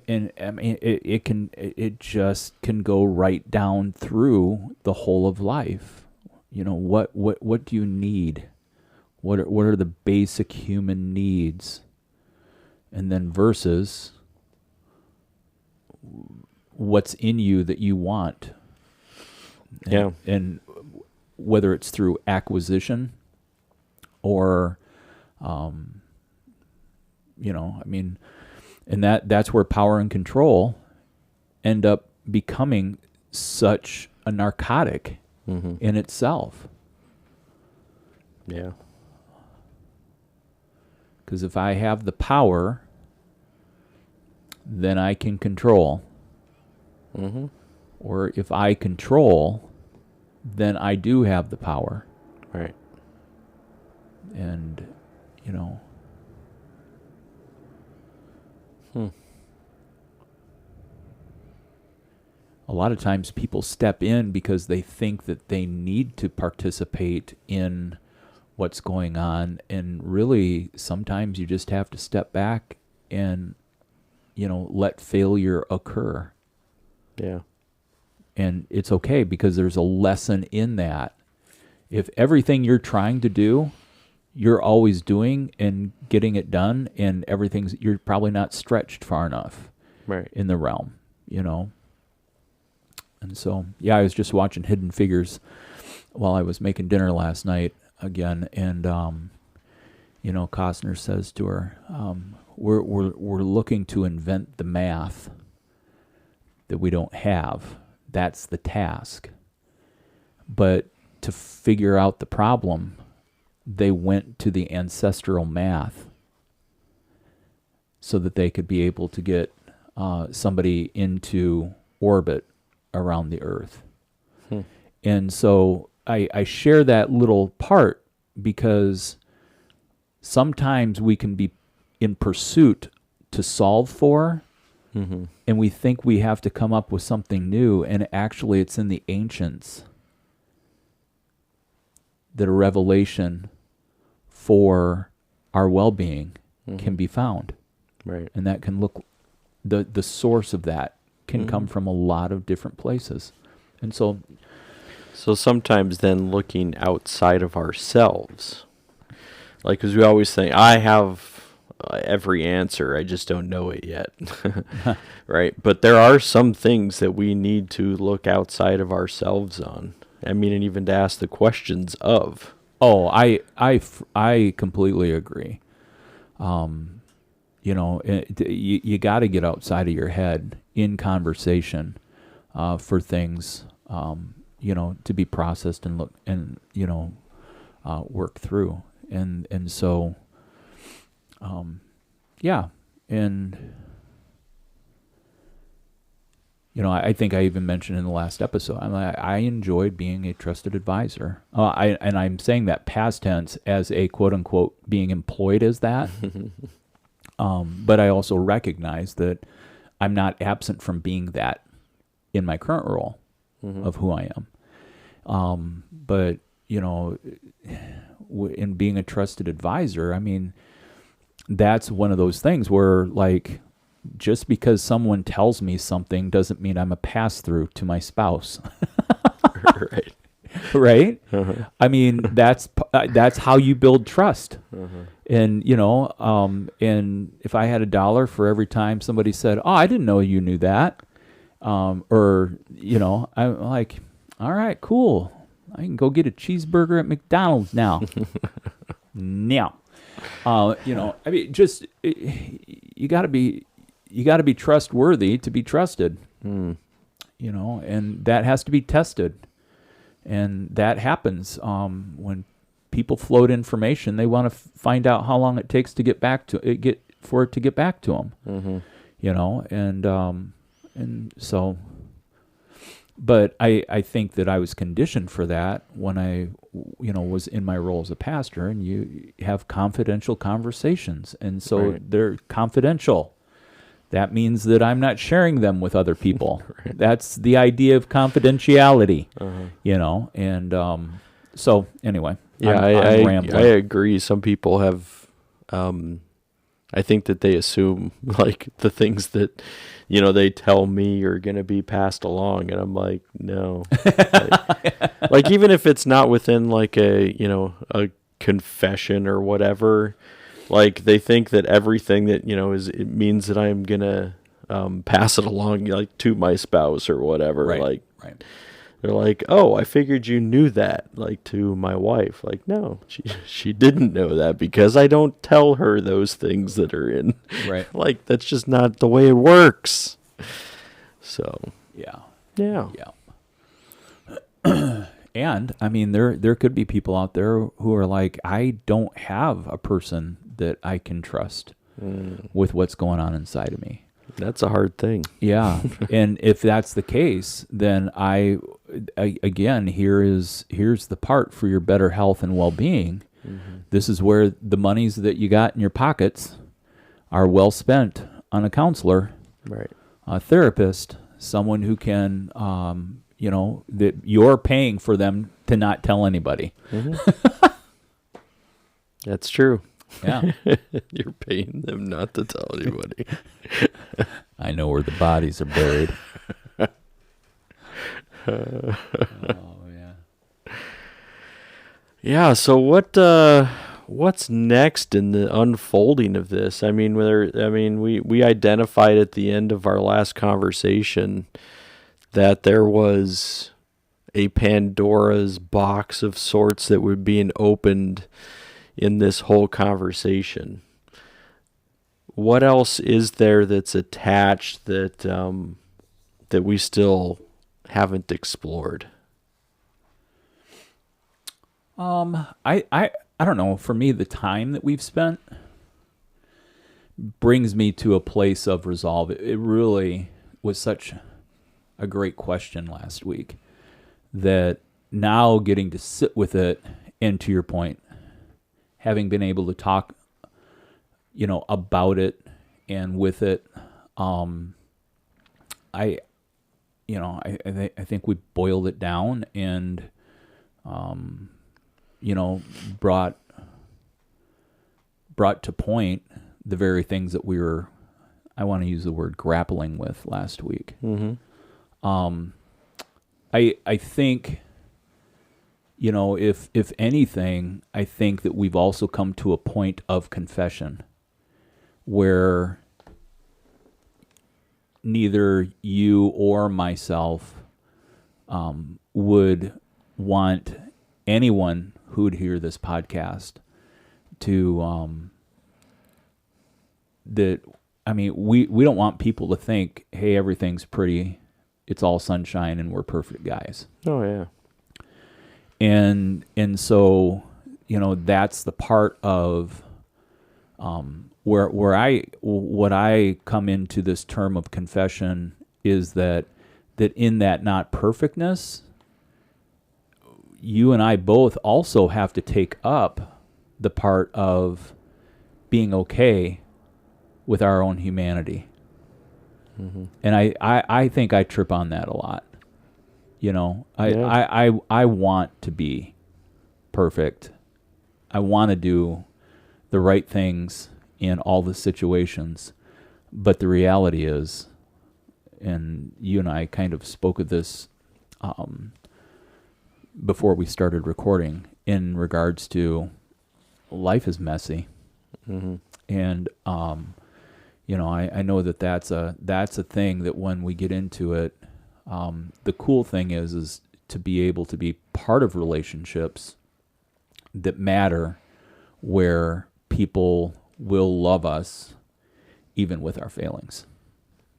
and I mean it just can go right down through the whole of life. What do you need? What are the basic human needs? And then versus what's in you that you want. And whether it's through acquisition or I mean, and that's where power and control end up becoming such a narcotic in itself.
Yeah.
Because if I have the power, then I can control. Or if I control, then I do have the power.
Right.
And, a lot of times people step in because they think that they need to participate in what's going on, and really sometimes you just have to step back and let failure occur.
Yeah.
And it's okay because there's a lesson in that. If everything you're trying to do, you're always doing and getting it done, and you're probably not stretched far enough in the realm, And so, I was just watching Hidden Figures while I was making dinner last night again, and Costner says to her, we're looking to invent the math that we don't have. That's the task. But to figure out the problem, they went to the ancestral math so that they could be able to get somebody into orbit around the Earth. And so I share that little part because sometimes we can be in pursuit to solve for, and we think we have to come up with something new, and actually it's in the ancients that a revelation for our well-being can be found.
Right.
And that can look, the source of that can come from a lot of different places. And so
sometimes then looking outside of ourselves, like, because we always think, I have every answer, I just don't know it yet. Right? But there are some things that we need to look outside of ourselves on. I mean, and even to ask the questions of.
Oh, I completely agree. You got to get outside of your head in conversation for things, to be processed and look and work through, and so, and. I think I even mentioned in the last episode, I enjoyed being a trusted advisor. I'm saying that past tense as a quote unquote being employed as that. But I also recognize that I'm not absent from being that in my current role of who I am. But, in being a trusted advisor, that's one of those things where, like, just because someone tells me something doesn't mean I'm a pass-through to my spouse.
Right.
Right? That's how you build trust. And, and if I had $1 for every time somebody said, "Oh, I didn't know you knew that," I'm like, all right, cool. I can go get a cheeseburger at McDonald's now. Now. You got to be trustworthy to be trusted, and that has to be tested. And that happens when people float information. They want to find out how long it takes to get back to it, for it to get back to them. And so. But I think that I was conditioned for that when I, was in my role as a pastor, and you have confidential conversations, and so they're confidential. That means that I'm not sharing them with other people. That's the idea of confidentiality, and so anyway.
Yeah, I'm rambling. I agree. Some people have, I think that they assume, like, the things that, they tell me are going to be passed along. And I'm like, no. like, even if it's not within, like, a confession or whatever, like, they think that everything that, it means that I'm going to pass it along, like, to my spouse or whatever.
Right.
They're like, "Oh, I figured you knew that," like, to my wife. Like, no, she didn't know that because I don't tell her those things that are in.
Right.
Like, that's just not the way it works. So.
Yeah. And there could be people out there who are like, I don't have a person that I can trust with what's going on inside of me.
That's a hard thing.
Yeah. And if that's the case, then I again, here's the part for your better health and well-being. This is where the monies that you got in your pockets are well spent on a counselor,
right?
A therapist, someone who can, that you're paying for them to not tell anybody.
That's true.
Yeah.
You're paying them not to tell anybody.
I know where the bodies are buried. Oh yeah.
Yeah, so what's next in the unfolding of this? I mean, we identified at the end of our last conversation that there was a Pandora's box of sorts that were being opened in this whole conversation. What else is there that's attached that that we still haven't explored?
I don't know. For me, the time that we've spent brings me to a place of resolve. It really was such a great question last week that now getting to sit with it, and to your point, having been able to talk, about it and with it, I think we boiled it down and, brought to point the very things that we were, I want to use the word grappling with last week.
Mm-hmm.
I think, if anything, I think that we've also come to a point of confession where neither you or myself would want anyone who'd hear this podcast to we don't want people to think, hey, everything's pretty, it's all sunshine and we're perfect guys.
Oh yeah.
And so, that's the part of what I come into this term of confession is that in that not perfectness, you and I both also have to take up the part of being okay with our own humanity. Mm-hmm. And I think I trip on that a lot. I want to be perfect. I want to do the right things in all the situations. But the reality is, and you and I kind of spoke of this before we started recording, in regards to life is messy.
Mm-hmm.
And, I know that's a thing that when we get into it, the cool thing is to be able to be part of relationships that matter, where people will love us even with our failings.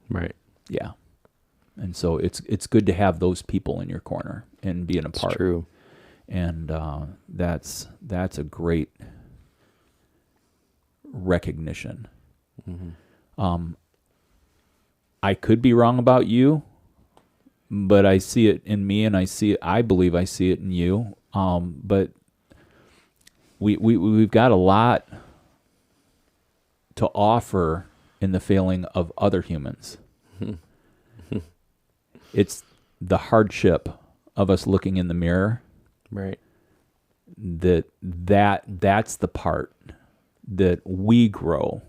Right.
Yeah. And so it's good to have those people in your corner and being a part.
True.
And that's a great recognition. Mm-hmm. I could be wrong about you, but I see it in me, and I believe I see it in you. But we've got a lot to offer in the failing of other humans. It's the hardship of us looking in the mirror.
Right.
That's the part that we grow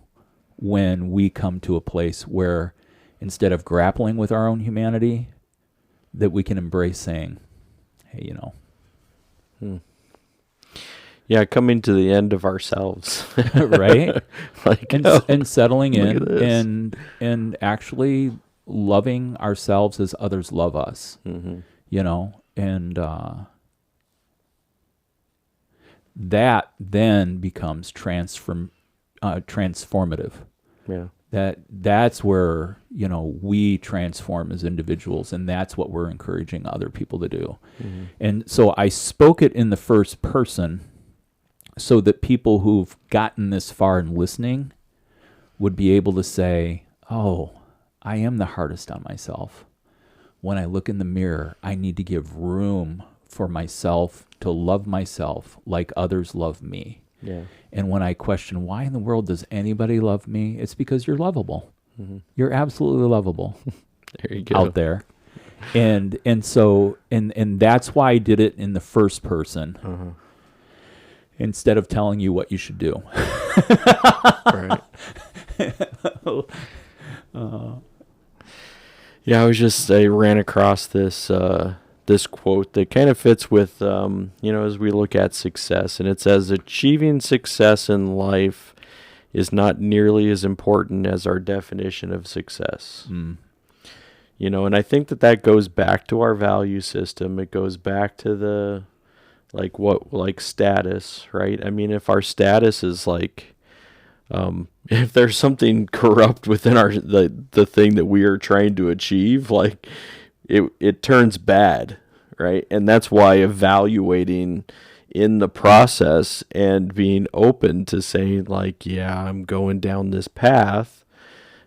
when we come to a place where, instead of grappling with our own humanity, that we can embrace saying, hey,
Yeah, coming to the end of ourselves.
right?
Like,
and settling
look
in
at this.
and actually loving ourselves as others love us.
Mm-hmm.
And that then becomes transformative.
Yeah.
That's where, we transform as individuals, and that's what we're encouraging other people to do. Mm-hmm. And so I spoke it in the first person so that people who've gotten this far in listening would be able to say, oh, I am the hardest on myself. When I look in the mirror, I need to give room for myself to love myself like others love me.
Yeah.
And when I question, why in the world does anybody love me? It's because you're lovable. Mm-hmm. You're absolutely lovable.
There you go.
Out there. And so that's why I did it in the first person. Uh-huh. Instead of telling you what you should do.
Right. Yeah, I ran across this this quote that kind of fits with, as we look at success. And it says, achieving success in life is not nearly as important as our definition of success. And I think that goes back to our value system. It goes back to the, status, right? I mean, if our status is if there's something corrupt within the thing that we are trying to achieve, it turns bad, right? And that's why evaluating in the process and being open to saying I'm going down this path.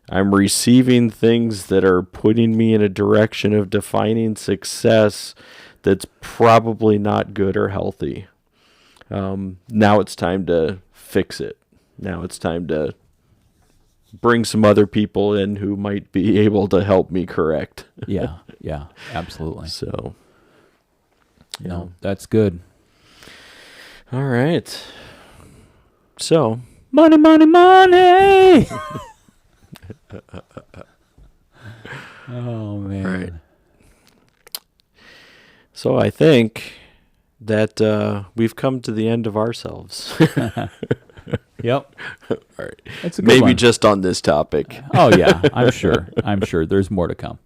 I'm receiving things that are putting me in a direction of defining success that's probably not good or healthy. Now it's time to fix it. Now it's time to bring some other people in who might be able to help me correct.
Yeah, absolutely.
So,
no, that's good.
All right. So,
money. Oh, man.
Right. So I think that we've come to the end of ourselves.
Yep.
All right.
That's a good
Maybe
one.
just on this topic.
Oh, yeah. I'm sure. There's more to come.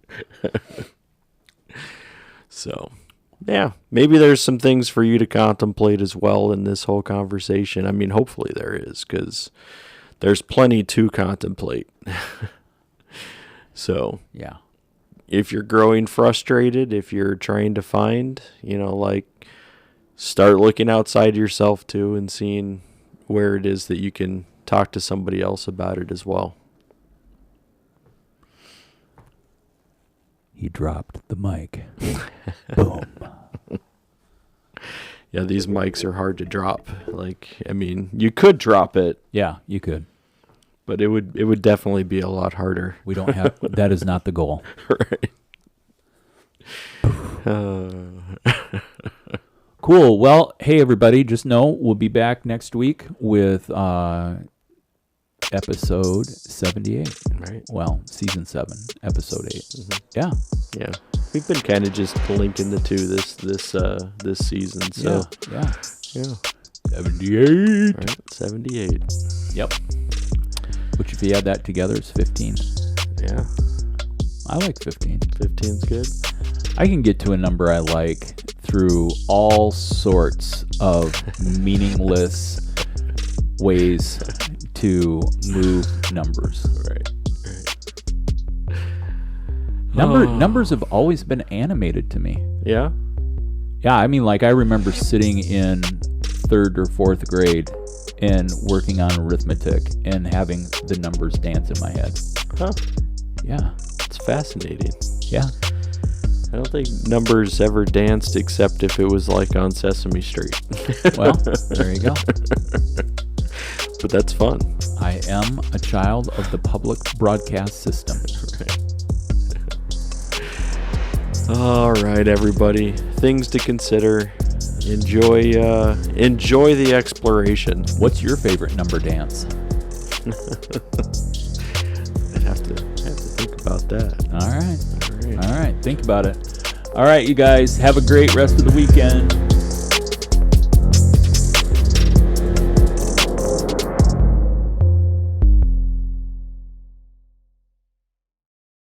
So, yeah. Maybe there's some things for you to contemplate as well in this whole conversation. I mean, hopefully there is, because there's plenty to contemplate. So,
yeah.
If you're growing frustrated, if you're trying to find, start looking outside yourself too and seeing where it is that you can talk to somebody else about it as well.
He dropped the mic. Boom.
Yeah, these mics are hard to drop. You could drop it.
Yeah, you could.
But it would definitely be a lot harder.
We don't have, that is not the goal.
Right.
Cool. Well, hey, everybody, just know we'll be back next week with episode 78.
Right.
Well, season 7, episode 8.
Mm-hmm.
Yeah.
Yeah. We've been kind of just linking the two this season. So
Yeah.
78. Right. 78.
Yep. Which, if you add that together, is 15.
Yeah.
I like 15.
15's good.
I can get to a number I like through all sorts of meaningless ways to move numbers.
Right.
Numbers have always been animated to me.
Yeah?
Yeah, I mean, I remember sitting in 3rd or 4th grade and working on arithmetic and having the numbers dance in my head.
Huh.
Yeah.
It's fascinating.
Yeah.
I don't think numbers ever danced except if it was on Sesame Street.
Well, there you go.
But that's fun.
I am a child of the public broadcast system.
Right. All right, everybody. Things to consider. Enjoy the exploration.
What's your favorite number dance?
I'd have to think about that.
All right. Think about it. All right, you guys. Have a great rest of the weekend.